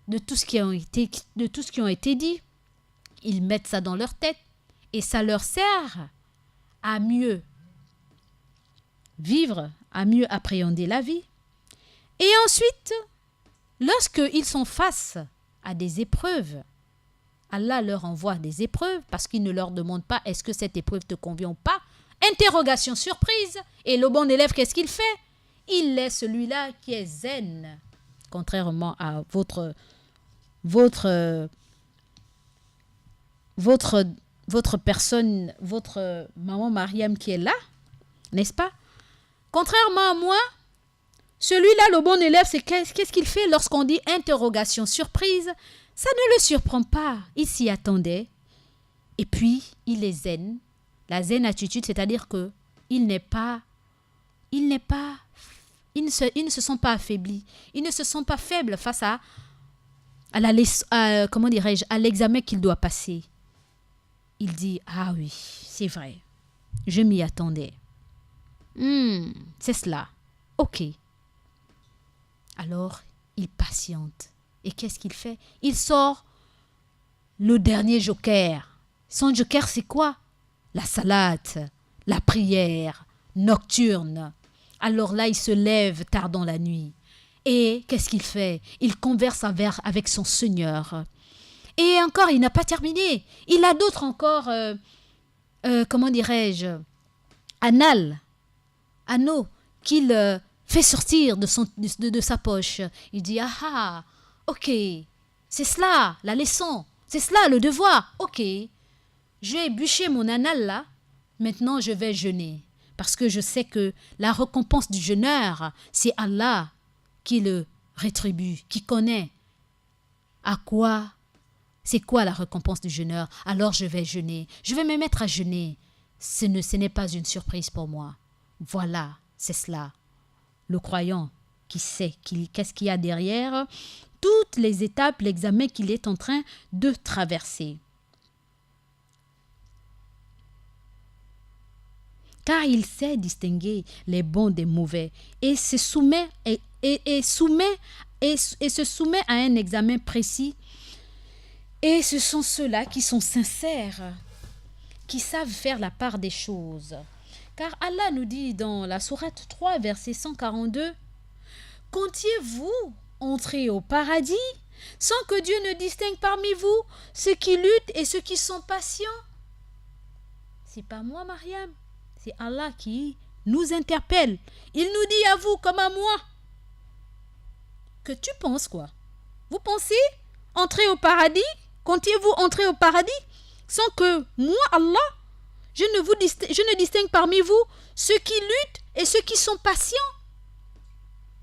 de tout ce qui a été dit. Ils mettent ça dans leur tête et ça leur sert à mieux vivre, à mieux appréhender la vie. Et ensuite, lorsqu'ils sont face à des épreuves, Allah leur envoie des épreuves parce qu'il ne leur demande pas est-ce que cette épreuve te convient ou pas. Interrogation surprise. Et le bon élève, qu'est-ce qu'il fait? Il est celui-là qui est zen. Contrairement à votre personne, votre maman Mariam qui est là, n'est-ce pas? Contrairement à moi, celui-là, le bon élève, c'est qu'est-ce qu'il fait lorsqu'on dit interrogation surprise? Ça ne le surprend pas. Il s'y attendait. Et puis, il est zen. La zen attitude, c'est-à-dire que ils ne se sont pas affaiblis. Ils ne se sont pas faibles face à l'examen qu'il doit passer. Il dit, ah oui, c'est vrai. Je m'y attendais. C'est cela. Ok. Alors, il patiente. Et qu'est-ce qu'il fait? Il sort le dernier joker. Son joker, c'est quoi? La salade, la prière nocturne. Alors là, il se lève tard dans la nuit. Et qu'est-ce qu'il fait? Il converse avec son Seigneur. Et encore, il n'a pas terminé. Il a d'autres encore, anneaux qu'il fait sortir de sa poche. Il dit, ah, ok, c'est cela, la leçon. C'est cela, le devoir. Ok, j'ai bûché mon anal là. Maintenant, je vais jeûner. Parce que je sais que la récompense du jeûneur, c'est Allah qui le rétribue, qui connaît c'est quoi la récompense du jeûneur. Alors je vais jeûner. Je vais me mettre à jeûner. Ce n'est pas une surprise pour moi. Voilà, c'est cela. Le croyant qui sait qu'est-ce qu'il y a derrière toutes les étapes, l'examen qu'il est en train de traverser. Car il sait distinguer les bons des mauvais et se soumet à un examen précis. Et ce sont ceux-là qui sont sincères, qui savent faire la part des choses. Car Allah nous dit dans la sourate 3, verset 142, « Comptiez-vous entrer au paradis sans que Dieu ne distingue parmi vous ceux qui luttent et ceux qui sont patients ?» C'est pas moi, Mariam. C'est Allah qui nous interpelle. Il nous dit à vous comme à moi. Que tu penses quoi? Vous pensez entrer au paradis? Comptiez-vous entrer au paradis sans que moi, Allah, je ne distingue parmi vous ceux qui luttent et ceux qui sont patients?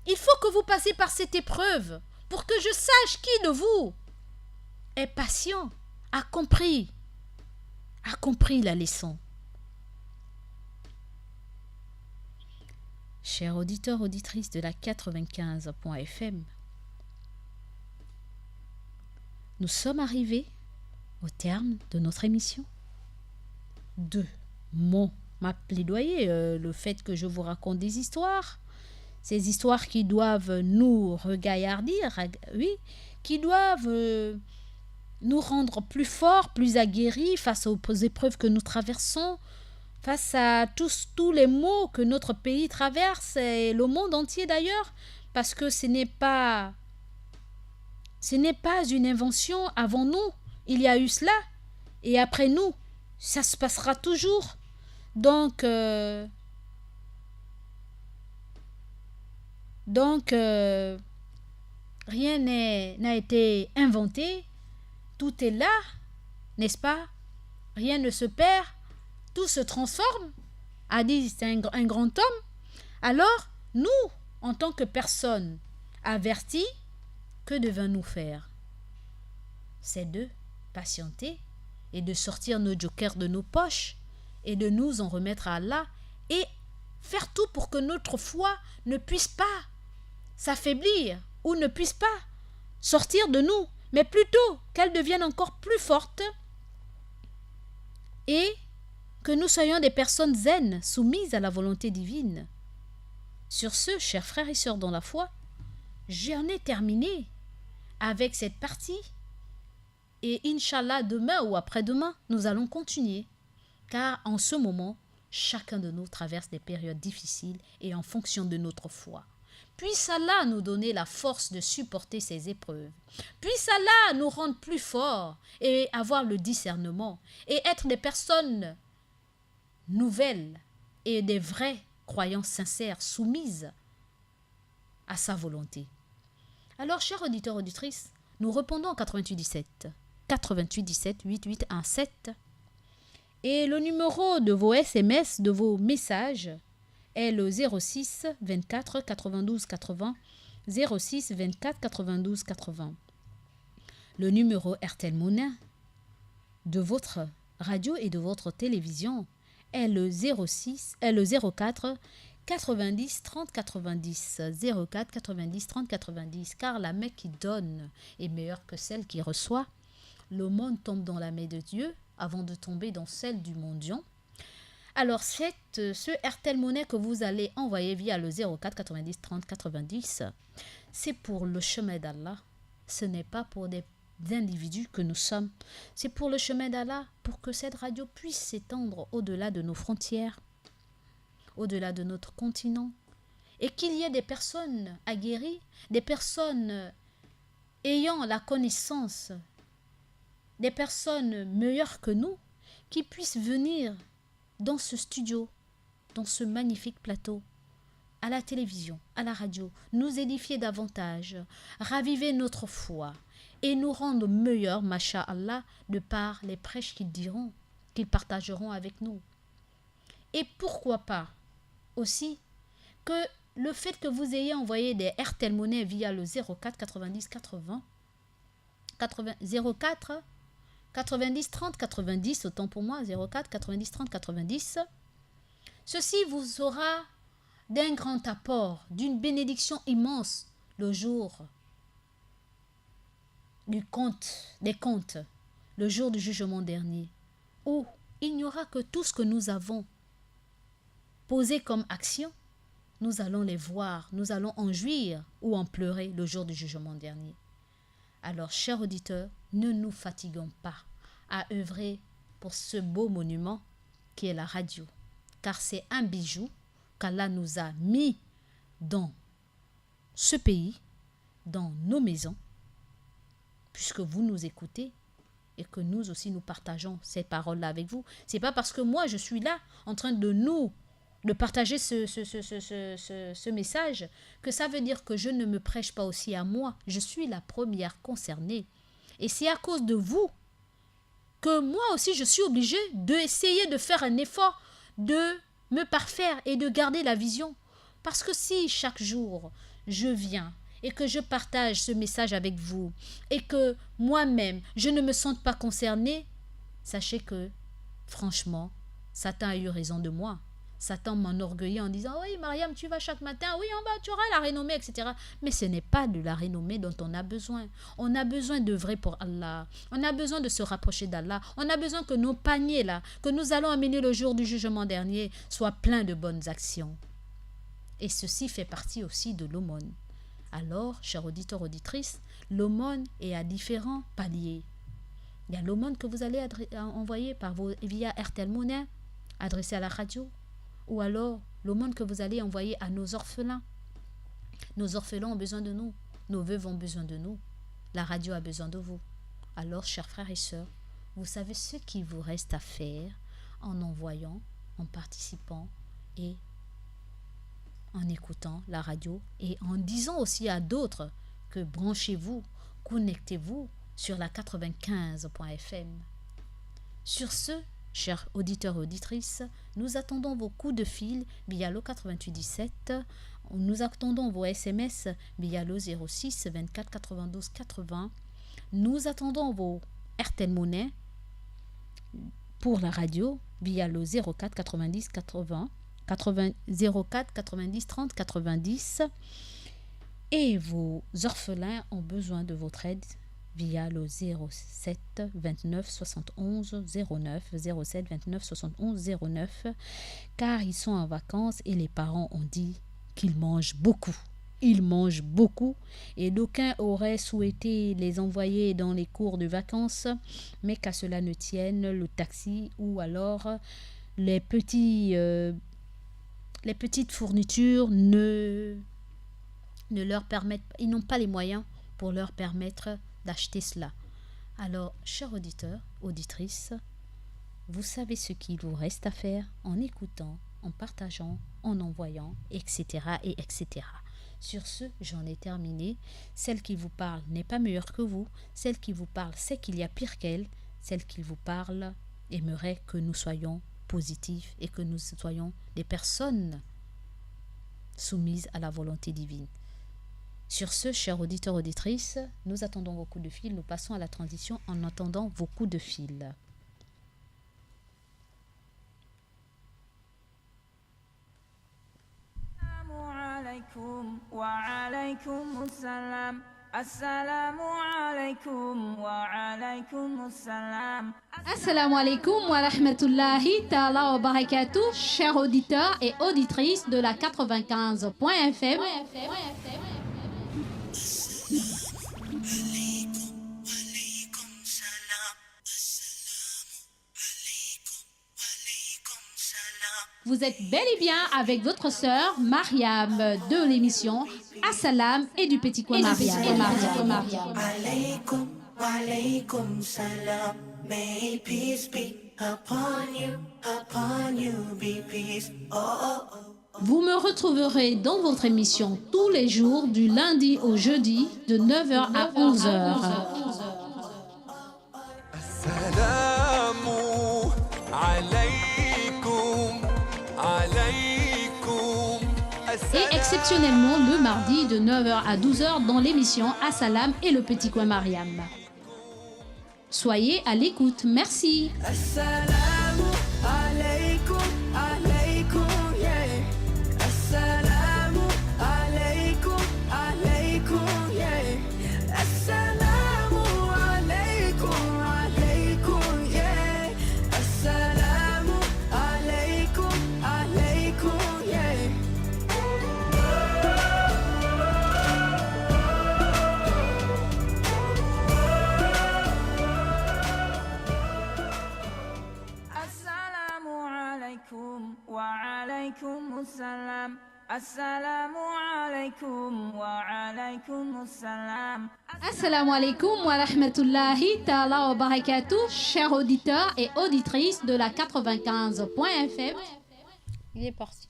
Il faut que vous passiez par cette épreuve pour que je sache qui de vous est patient, a compris la leçon. Chers auditeurs, auditrices de la 95.fm, nous sommes arrivés au terme de notre émission. De ma plaidoyer, le fait que je vous raconte des histoires, ces histoires qui doivent nous regaillardir, oui, qui doivent nous rendre plus forts, plus aguerris face aux épreuves que nous traversons, face à tous les maux que notre pays traverse et le monde entier d'ailleurs, parce que ce n'est pas une invention avant nous. Il y a eu cela et après nous, ça se passera toujours. Donc rien n'a été inventé. Tout est là, n'est-ce pas? Rien ne se perd, tout se transforme, a dit un grand homme. Alors, nous, en tant que personnes averties, que devons-nous faire? C'est de patienter et de sortir nos jokers de nos poches et de nous en remettre à Allah et faire tout pour que notre foi ne puisse pas s'affaiblir ou ne puisse pas sortir de nous, mais plutôt qu'elle devienne encore plus forte et que nous soyons des personnes zen, soumises à la volonté divine. Sur ce, chers frères et sœurs dans la foi, j'en ai terminé avec cette partie et Inch'Allah, demain ou après-demain, nous allons continuer car en ce moment, chacun de nous traverse des périodes difficiles et en fonction de notre foi. Puisse Allah nous donner la force de supporter ces épreuves. Puisse Allah nous rendre plus forts et avoir le discernement et être des personnes nouvelles et des vrais croyants sincères, soumises à sa volonté. Alors, chers auditeurs, auditrices, nous répondons en 88 17 8817. Et le numéro de vos SMS, de vos messages, est le 06 24 92 80 06 24 92 80. Le numéro RTL Monnaie de votre radio et de votre télévision est le 04 90 30 90 04 90 30 90 car la main qui donne est meilleure que celle qui reçoit. Le monde tombe dans la main de Dieu avant de tomber dans celle du mendiant. Alors, ce RTL Monnaie que vous allez envoyer via le 04 90 30 90, c'est pour le chemin d'Allah. Ce n'est pas pour des individus que nous sommes. C'est pour le chemin d'Allah, pour que cette radio puisse s'étendre au-delà de nos frontières, au-delà de notre continent, et qu'il y ait des personnes aguerries, des personnes ayant la connaissance, des personnes meilleures que nous, qui puissent venir dans ce studio, dans ce magnifique plateau, à la télévision, à la radio, nous édifier davantage, raviver notre foi et nous rendre meilleurs, masha'Allah, de par les prêches qu'ils diront, qu'ils partageront avec nous. Et pourquoi pas aussi que le fait que vous ayez envoyé des RTL Monnaie via le 04 90 80 04 90 30 90, autant pour moi, 04 90 30 90. Ceci vous sera d'un grand apport, d'une bénédiction immense le jour des comptes, le jour du jugement dernier, où il n'y aura que tout ce que nous avons posé comme action, nous allons les voir, nous allons en jouir ou en pleurer le jour du jugement dernier. Alors, chers auditeurs, ne nous fatiguons pas à œuvrer pour ce beau monument qui est la radio, car c'est un bijou qu'Allah nous a mis dans ce pays, dans nos maisons, puisque vous nous écoutez et que nous aussi nous partageons ces paroles-là avec vous. C'est pas parce que moi je suis là en train de partager ce message que ça veut dire que je ne me prêche pas aussi à moi. Je suis la première concernée. Et c'est à cause de vous que moi aussi je suis obligée d'essayer de faire un effort de me parfaire et de garder la vision. Parce que si chaque jour je viens et que je partage ce message avec vous et que moi-même je ne me sens pas concernée, sachez que franchement Satan a eu raison de moi. Satan m'enorgueillit en disant « Oui, Mariam, tu vas chaque matin, oui, tu auras la renommée, etc. » Mais ce n'est pas de la renommée dont on a besoin. On a besoin d'œuvrer pour Allah. On a besoin de se rapprocher d'Allah. On a besoin que nos paniers, là, que nous allons amener le jour du jugement dernier, soient pleins de bonnes actions. Et ceci fait partie aussi de l'aumône. Alors, chers auditeurs, auditrices, l'aumône est à différents paliers. Il y a l'aumône que vous allez envoyer via RTL Monnaie, adressé à la radio, ou alors l'aumône que vous allez envoyer à nos orphelins. Nos orphelins ont besoin de nous, nos veuves ont besoin de nous, la radio a besoin de vous. Alors, chers frères et sœurs, vous savez ce qu'il vous reste à faire en envoyant, en participant et en écoutant la radio et en disant aussi à d'autres que branchez-vous, connectez-vous sur la 95.fm. Sur ce, chers auditeurs et auditrices, nous attendons vos coups de fil via le 8817. Nous attendons vos SMS via le 06 24 92 80. Nous attendons vos RTL Monnaie pour la radio via le 04 90 80 04 90 30 90. Et vos orphelins ont besoin de votre aide via le 07 29 71 09 07 29 71 09, car ils sont en vacances et les parents ont dit qu'ils mangent beaucoup. Ils mangent beaucoup et d'aucuns auraient souhaité les envoyer dans les cours de vacances, mais qu'à cela ne tienne, le taxi ou alors les petites fournitures ne leur permettent, ils n'ont pas les moyens pour leur permettre d'acheter cela. Alors, chers auditeurs, auditrices, vous savez ce qu'il vous reste à faire en écoutant, en partageant, en envoyant, etc. et etc. Sur ce, j'en ai terminé. Celle qui vous parle n'est pas meilleure que vous. Celle qui vous parle sait qu'il y a pire qu'elle. Celle qui vous parle aimerait que nous soyons positifs et que nous soyons des personnes soumises à la volonté divine. Sur ce, chers auditeurs, auditrices, nous attendons vos coups de fil. Nous passons à la transition en attendant vos coups de fil. Assalamu alaikum wa alaikum assalam. Assalamu alaikum wa rahmatullahi ta'ala wa barakatuh, chers auditeurs et auditrices de la 95.fm. Vous êtes bel et bien avec votre sœur Mariam de l'émission Assalam et du petit coin Mariam. Alaikum, wa alaikum salam. May peace be upon you be peace. Oh, oh, oh. Vous me retrouverez dans votre émission tous les jours du lundi au jeudi de 9h à 11h. Assalamu alaikum, alaikum. Et exceptionnellement le mardi de 9h à 12h dans l'émission Assalam et le petit coin Mariam. Soyez à l'écoute, merci. Assalamu alaikum, alaikum, yeah. Assalamu alaikum, alaikum, yeah. Assalamu alaikum, alaikum, yeah. Assalamu alaikum, alaikum, yeah. Assalamu alaikum wa alaikum assalam. Assalamu alaikum wa alaikum assalam. Assalamu alaikum wa rahmatullahi ta'ala wa barakatuh, chers auditeurs et auditrices de la 95.fm. Il est parti.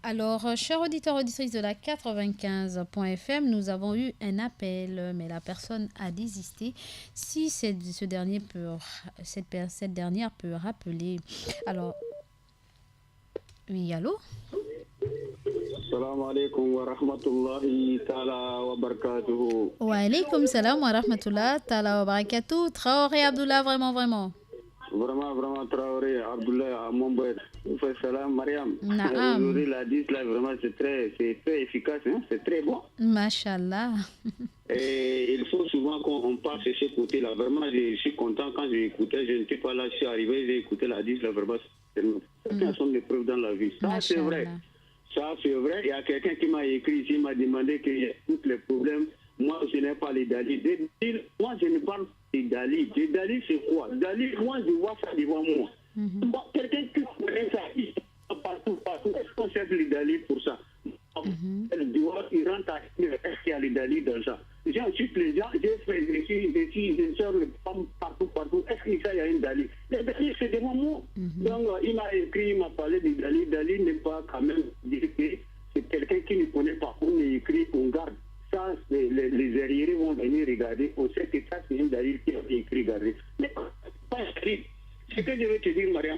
Alors, chers auditeurs et auditrices de la 95.fm, nous avons eu un appel, mais la personne a désisté. Si cette dernière peut rappeler. Alors, oui, allô? Assalamu alaikum wa rahmatullahi ta'ala wa barakatuhu. Wa alaykum salam wa rahmatullah ta'ala wa barakatuh. Traoré Abdullah, vraiment. Vraiment, Traoré, Abdullah, mon boy. Vous faites salam, Mariam. Naam. Aujourd'hui, la 10, là, vraiment, c'est très efficace, hein? C'est très bon. Mashallah. Et il faut souvent qu'on passe de ce côté-là. Vraiment, je suis content quand j'ai écouté. Je n'étais pas là, je suis arrivé, j'ai écouté la 10, là, vraiment. Certaines sont des preuves dans la vie. Ça, c'est vrai. Ça, c'est vrai. Il y a quelqu'un qui m'a écrit ici, il m'a demandé qu'il y a tous les problèmes. Moi, je n'ai pas les dalils. Moi, je ne parle pas des dalils. Des dalils, c'est quoi? Dalils, moi, je vois ça devant moi. Bon, quelqu'un qui connaît ça, il partout. Est-ce qu'on cherche les dalils pour ça? Il rentre à est-ce qu'il y a les dalils dans ça? J'insulte les gens, je sors les pommes partout. Est-ce qu'il y a une dalil? Les dalils, c'est devant moi. Donc, il m'a écrit, il m'a parlé des dalils. Dalil n'est pas quand même dire que c'est quelqu'un qui ne connaît pas. On écrit, on garde. Ça, les arriérés vont venir regarder. On sait que ça, c'est une dalil qui a été écrit, regardez. Mais pas écrit. Ce que je veux te dire, Maria,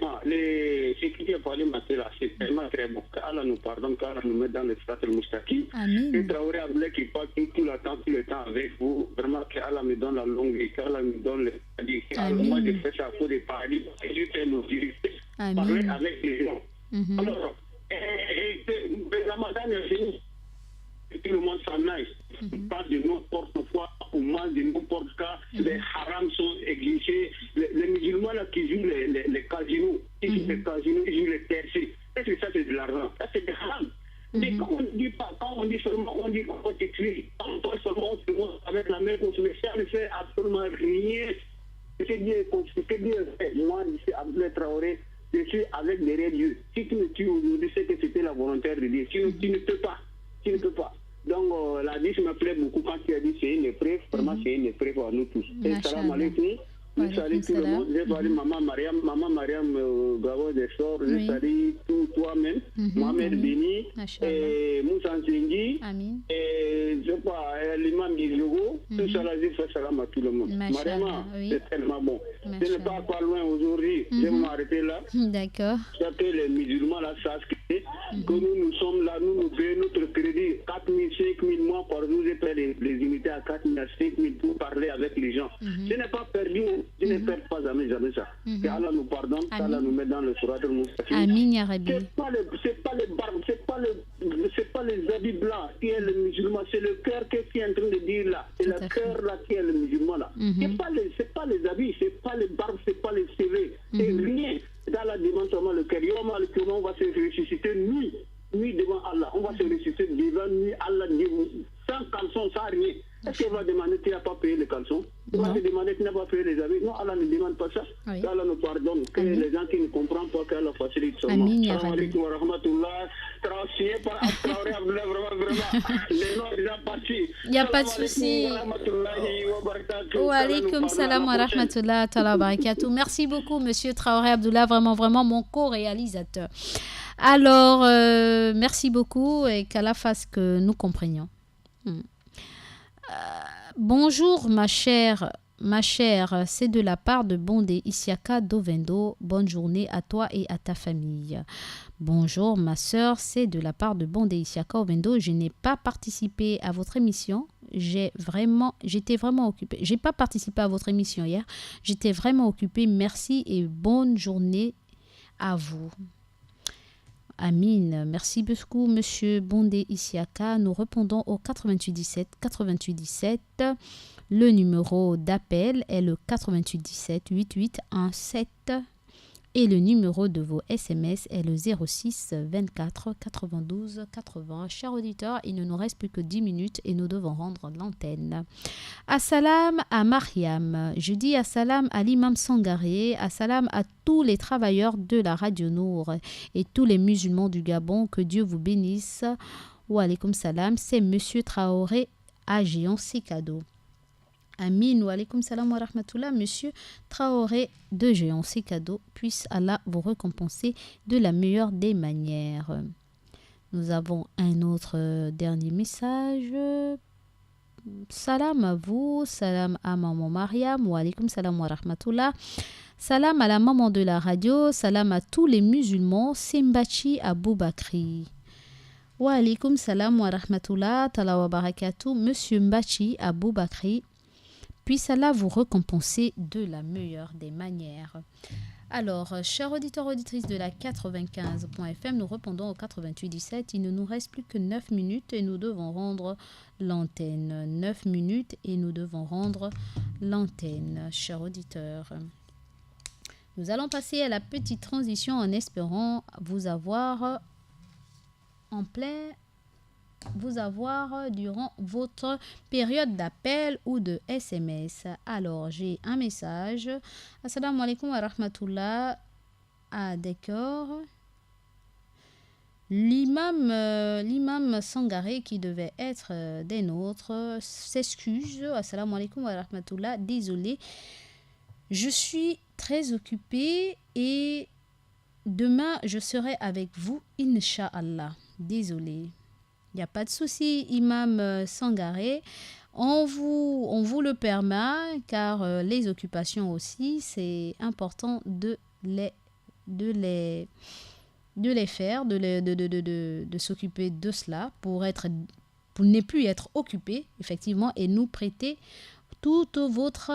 qu'Allah nous pardonne, qu'Allah nous mette dans le Sirat al-Mustaqim. Amin. Que Traoré Abdoulaye qui passe tout le temps avec vous. Vraiment, qu'Allah me donne la longue vie, qu'Allah me donne le paradis. Moi, je fais ça pour des paradis. Je fais nos diriger, parler avec les gens. Alors, le Ramadan est fini. Tout le monde s'en aille. Pas de n'importe quoi, ou moins de n'importe quoi. Les harams sont exigés. Les musulmans là, qui jouent les casinos, ils jouent les casinos, ils jouent les tercés. Est-ce que ça c'est de l'argent? Ça c'est des harams. Mais quand on dit pas, quand on dit seulement, on dit qu'on va t'écrire. Quand on dit seulement, on se montre avec la main contre le ciel, ne fait absolument rien. C'est Dieu fait. Moi, je suis Abdoulaye Traoré, je suis avec derrière Dieu. Si tu me tues aujourd'hui, c'est que c'était la volonté de Dieu. Tu ne peux pas. Tu ne peux pas. Donc, la vie me plaît beaucoup quand tu as dit c'est une épreuve. Vraiment, c'est une épreuve pour nous tous. Et salam alaikum. Je salue tout le monde. Je salue Maman Mariam Gabo des Sorts. Je salue tout toi-même. Mohamed Beni. Moussa Nsengi. Et je sais pas, l'imam Bizogo. Tout ça là, je fais salam à tout le monde. Mariam, c'est tellement bon. Je n'ai pas pas loin aujourd'hui. Je vais m'arrêter là. D'accord. C'est que les musulmans là sachent que nous sommes là, nous payons notre crédit 4 000, 5 000 mois par jour. Je paie les unités à 4 000, à 5 000 pour parler avec les gens. Je n'ai pas perdu, je ne perds pas jamais ça. Qu'Allah nous pardonne, qu'Allah nous met dans le Surat al-Mustaqim. Amin, ya Rabbi. C'est pas les barbes, c'est pas les habits blancs qui est le musulman, c'est le cœur qui est en train de dire là. C'est le cœur là qui est le musulman là. C'est pas les habits, c'est pas les barbes, c'est pas les CV, c'est rien. Dans la demande seulement le cœur. On va se ressusciter nuit devant Allah. On va se ressusciter devant nuit Allah, sans caleçon, sans rien. Est-ce qu'il va demander tu n'as pas payé les caleçons? Il va te demander tu n'as pas payé les habits? Non, Allah ne demande pas ça. Allah nous pardonne. Que les gens qui ne comprennent pas, qu'Allah facilite seulement. Salam alaikum wa rahmatullah. Signé par Traoré Abdoulaye, vraiment. Les noms sont déjà partis. Il n'y a pas de souci. Wa alaikum salam wa rahmatullah wa barakatuh. Merci beaucoup, monsieur Traoré Abdoulaye, vraiment mon co-réalisateur. Alors, merci beaucoup et qu'Allah fasse que nous comprenions. Bonjour ma chère, c'est de la part de Bondé Isiaka Dovendo. Bonne journée à toi et à ta famille. Bonjour ma sœur, c'est de la part de Bondé Isiaka Dovendo. Je n'ai pas participé à votre émission. J'étais vraiment occupée. J'ai pas participé à votre émission hier. J'étais vraiment occupée. Merci et bonne journée à vous. Amin. Merci beaucoup, monsieur Bondé Isiaka. Nous répondons au 88 17 88 17. Le numéro d'appel est le 88 17 88 17. Et le numéro de vos SMS est le 06 24 92 80. Chers auditeurs, il ne nous reste plus que 10 minutes et nous devons rendre l'antenne. Assalam à Mariam. Je dis assalam à l'imam Sangaré. Assalam à tous les travailleurs de la Radio Nour et tous les musulmans du Gabon. Que Dieu vous bénisse. Wa alaikum salam. C'est monsieur Traoré à Géant Sikado. Amin wa alaikum salam wa rahmatullah, monsieur Traoré de Géant, c'est cadeau. Puisse Allah vous récompenser de la meilleure des manières. Nous avons un autre dernier message. Salam à vous, salam à maman Mariam, wa alaikum salam wa rahmatullah. Salam à la maman de la radio, salam à tous les musulmans, Simbachi Aboubakri. Wa alaikum salam wa rahmatullah, tala wa barakatuh, monsieur Mbachi Aboubakri. Puisse Allah vous récompenser de la meilleure des manières. Alors, chers auditeurs, auditrices de la 95.fm, nous répondons au 88 17. Il ne nous reste plus que 9 minutes et nous devons rendre l'antenne. 9 minutes et nous devons rendre l'antenne, chers auditeurs. Nous allons passer à la petite transition en espérant vous avoir durant votre période d'appel ou de SMS. Alors, j'ai un message. Assalamu alaikum wa rahmatullah. Ah, d'accord. L'imam Sangaré, qui devait être des nôtres, s'excuse. Assalamu alaikum wa rahmatullah. Désolé. Je suis très occupée et demain, je serai avec vous, Inch'Allah. Désolé. Il n'y a pas de souci, Imam Sangaré. On vous le permet, car les occupations aussi, c'est important de les de les faire, de s'occuper de cela pour ne plus être occupé, effectivement, et nous prêter toute votre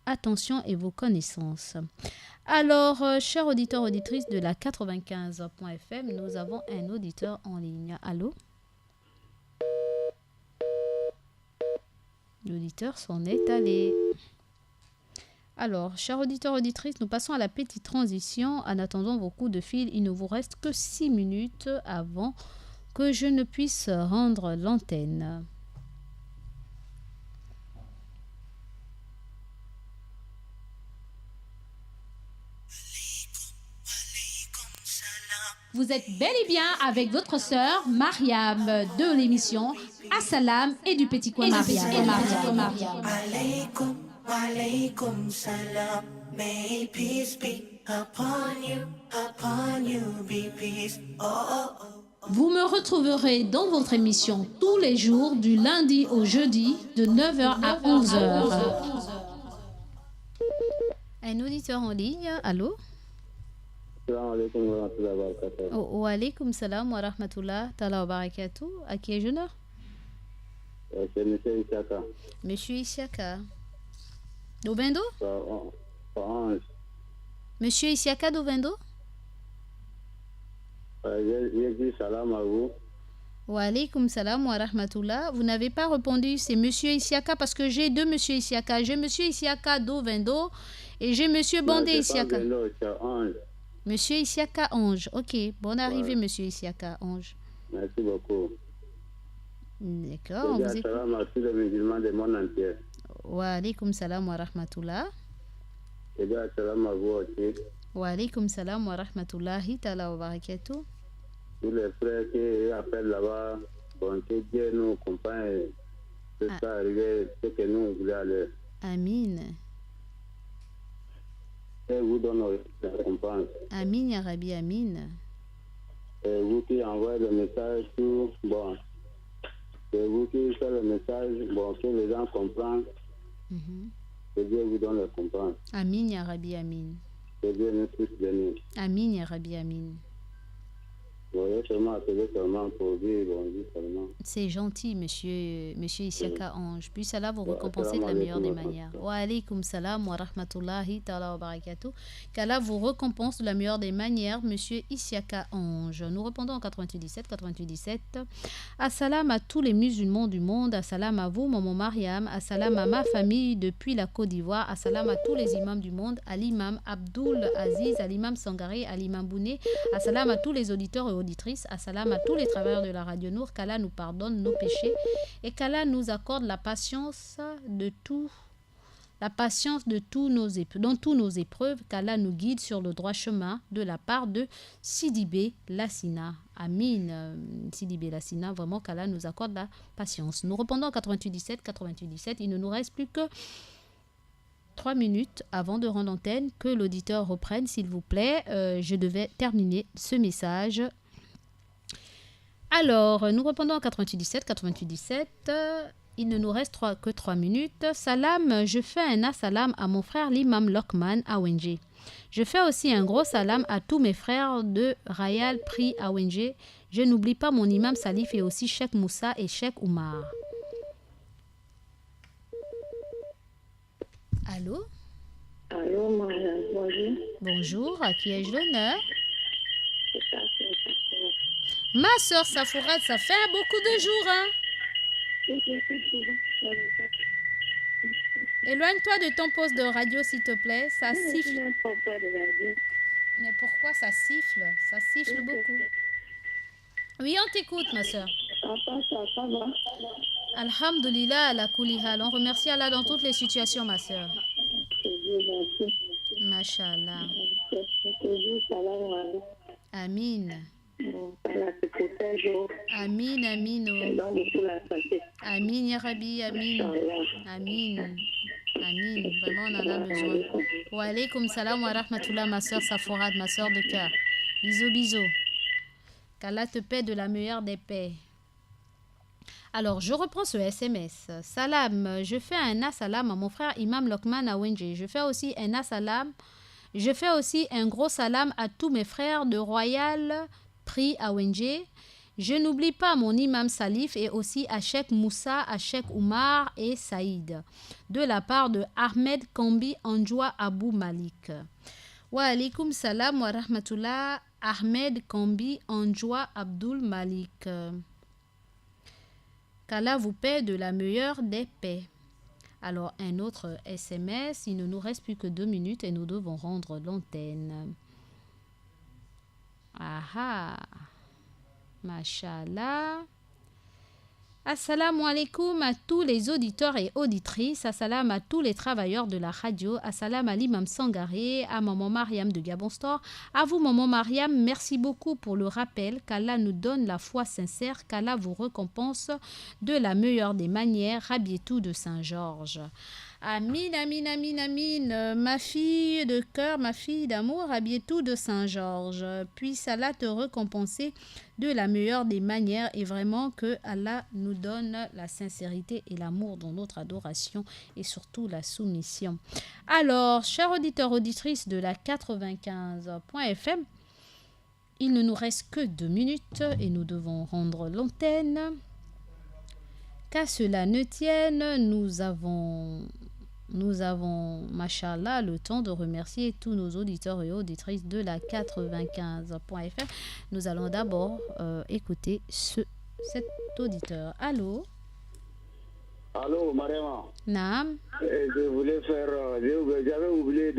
attention et vos connaissances. Alors, chers auditeurs, auditrices de la 95.fm, nous avons un auditeur en ligne. Allô? L'auditeur s'en est allé. Alors, chers auditeurs, auditrices, nous passons à la petite transition. En attendant vos coups de fil, il ne vous reste que 6 minutes avant que je ne puisse rendre l'antenne. Vous êtes bel et bien avec votre sœur Mariam de l'émission Assalam et du Petit Coin Mariam. Alaykum, alaykum salam. May peace be upon you be peace. Oh, oh, oh. Vous me retrouverez dans votre émission tous les jours du lundi au jeudi de 9h à 11h. Un auditeur en ligne. Allô? Wa alaykum salam wa rahmatullah ta'ala wa barakatuh. À qui ai-je l'honneur? C'est M. Isiaka. Monsieur Isiaka. Dovendo? Monsieur Isiaka Dovendo? J'ai dit salam à vous. Wa alaykum salam wa rahmatullah. Vous n'avez pas répondu, c'est Monsieur Isiaka parce que j'ai deux Monsieur Isiaka. J'ai Monsieur Isiaka Dovendo et j'ai Monsieur Bandé Isiaka. Monsieur Isiaka Ange. Ok, bonne arrivée, Monsieur Isiaka Ange. Merci beaucoup. D'accord. Salam à tous les musulmans du monde entier. Wa alaykum salam wa rahmatullah. Et bien, salam à vous aussi. Wa alaykum salam wa rahmatullahi ta'ala wa barakatuh. Tous les frères qui appellent là-bas, bon, que Dieu nous accompagne. C'est ça arrivé, ce que nous voulons aller. Amin. Et vous donne la récompense. Amin, ya Rabbi, amin. Et vous qui envoyez le message, tout, bon, c'est vous qui faites le message, bon, que les gens comprennent. Que Dieu vous donne la récompense. Amin, ya Rabbi, amin. Que Dieu nous puisse bénir. Amin, ya Rabbi, amin. Bon, il y a seulement appelé seulement pour dire bonjour seulement. C'est gentil, monsieur Isiaka Ange. Puis Allah vous récompenser de la meilleure des manières. Wa alaykum salam wa rahmatullahi ta'ala wa barakatuh. Qu'Allah vous récompense de la meilleure des manières, monsieur Isiaka Ange. Nous répondons en 97. Assalam à tous les musulmans du monde. Assalam à vous, maman Mariam. Assalam à ma famille depuis la Côte d'Ivoire. Assalam à tous les imams du monde. À l'imam Abdul Aziz, à l'imam Sangaré, à l'imam Bouné. Assalam à tous les auditeurs et auditrices. Assalam à tous les travailleurs de la radio Nour. Qu'Allah nous pardonne nos péchés et qu'Allah nous accorde la patience de tous dans tous nos épreuves, qu'Allah nous guide sur le droit chemin de la part de Sidibé Lassina. Amin. Sidibé Lassina, vraiment qu'Allah nous accorde la patience. Nous répondons en 97. Il ne nous reste plus que 3 minutes avant de rendre antenne. Que l'auditeur reprenne, s'il vous plaît. Je devais terminer ce message. Alors, nous répondons en 97. Il ne nous reste que 3 minutes. Salam, je fais un assalam à mon frère l'imam Lokman à Wenje. Je fais aussi un gros salam à tous mes frères de Rayal Pri à Wenje. Je n'oublie pas mon imam Salif et aussi Cheikh Moussa et Cheikh Oumar. Allô? Allô, Mariam, bonjour. Bonjour, à qui ai-je l'honneur? Ma soeur Safourad, ça fait beaucoup de jours, hein? Éloigne-toi de ton poste de radio, s'il te plaît. Ça siffle. Mais pourquoi ça siffle? Ça siffle beaucoup. Oui, on t'écoute, ma soeur. Ça va? Alhamdulillah, ala kulli hal. On remercie Allah dans toutes les situations, ma soeur. Mashallah. Amin. Amin, amin. Amin, ya Rabbi, amin. Amin. Amin. Vraiment, on en a besoin. Wa alaykum salam wa rahmatullah, ma soeur Safourad, ma soeur de cœur. Bisous, bisous. Qu'Allah te paie de la meilleure des paix. Alors, je reprends ce SMS. Salam, je fais un assalam à mon frère Imam Lokman à Wenje. Je fais aussi un assalam Je fais aussi un gros salam à tous mes frères de Royal Prix à Wenje. Je n'oublie pas mon imam Salif et aussi à Cheikh Moussa, à Cheikh Oumar et Saïd. De la part de Ahmed Kambi Anjoua Abou Malik. Wa alaikum salam wa rahmatullah. Ahmed Kambi Anjoua Abdul Malik. Qu'Allah vous paie de la meilleure des paix. Alors, un autre SMS. Il ne nous reste plus que 2 minutes et nous devons rendre l'antenne. Aha. Mashallah. Assalamu alaikum à tous les auditeurs et auditrices. Assalam à tous les travailleurs de la radio. Assalam à l'imam Sangaré, à maman Mariam de Gabon Store. À vous, maman Mariam, merci beaucoup pour le rappel. Qu'Allah nous donne la foi sincère. Qu'Allah vous récompense de la meilleure des manières. Rabietou de Saint-Georges. Amin, amin, amin, amin. Ma fille de cœur, ma fille d'amour, Rabietou de Saint-Georges. Puisse Allah te récompenser de la meilleure des manières et vraiment que Allah nous donne la sincérité et l'amour dans notre adoration et surtout la soumission. Alors, chers auditeurs, auditrices de la 95.fm, il ne nous reste que 2 minutes et nous devons rendre l'antenne. Qu'à cela ne tienne, nous avons, machallah, le temps de remercier tous nos auditeurs et auditrices de la 95.fr. Nous allons d'abord écouter cet auditeur. Allô? Allô, Mariama. Naam. Je voulais faire, j'avais oublié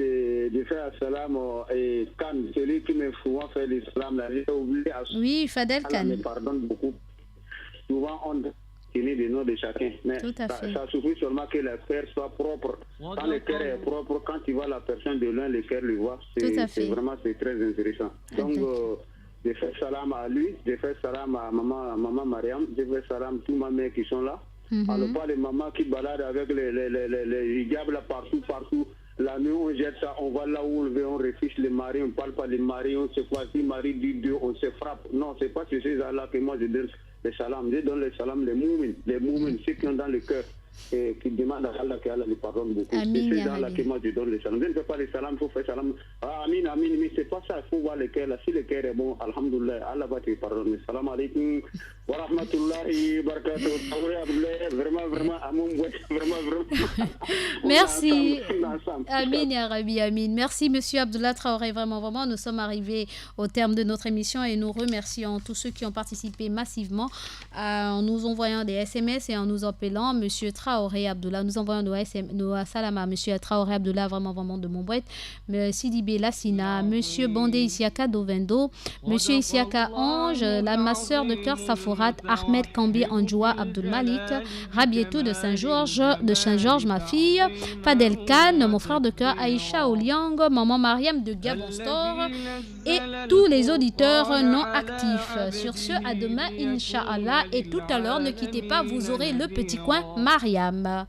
de faire salam et Khan, celui qui me souvent fait l'islam, j'ai oublié. Oui, Fadel Khan. Me pardonne beaucoup. Souvent, on des noms de chacun. Mais ça suffit seulement que le cœur soit propre. Quand le cœur est propre, quand tu vois la personne de l'un, le cœur le voit. C'est vraiment très intéressant. Donc, je fais salam à lui, je fais salam à maman Mariam, je fais salam à tous ma mère qui sont là. Alors, pas les mamans qui baladent avec les hijabs là partout. La nuit, on jette ça, on va là où on veut, on refiche les maris, on ne parle pas des maris, on se croit, si mari dit Dieu, on se frappe. Non, c'est pas ces gens-là que moi je donne les salam. Je donne les salam, les moumines, ceux qui ont dans le cœur et qui demandent à Allah qu'Allah les pardonne beaucoup. C'est ces gens-là que moi je donne les salam. Je ne fais pas les salam, il faut faire salam. Amin, amin, mais c'est pas ça, il faut voir le cœur là. Si le cœur est bon, alhamdoulilah, Allah va te pardonner. Salam alaikum wa rahmatullahi wa barakatuh. Vraiment, à mon boîte, vraiment. Merci. Amin, ya Rabbi, amin. Merci, monsieur Abdullah Traoré. Vraiment, nous sommes arrivés au terme de notre émission et nous remercions tous ceux qui ont participé massivement en nous envoyant des SMS et en nous appelant. Monsieur Traoré Abdullah, nous envoyons nos salam à monsieur Traoré Abdullah, vraiment de mon boîte. Sidi Lassina, monsieur Bondé Isiaka Dovendo, monsieur Isiaka Ange, ma soeur de cœur Saforat, Ahmed Kambi Anjoua Abdul Malik, Rabietou de Saint-Georges, ma fille, Fadel Khan, mon frère de cœur, Aïcha Oliang, maman Mariam de Gabon Store et tous les auditeurs non actifs. Sur ce, à demain, Inch'Allah, et tout à l'heure, ne quittez pas, vous aurez le petit coin Mariam.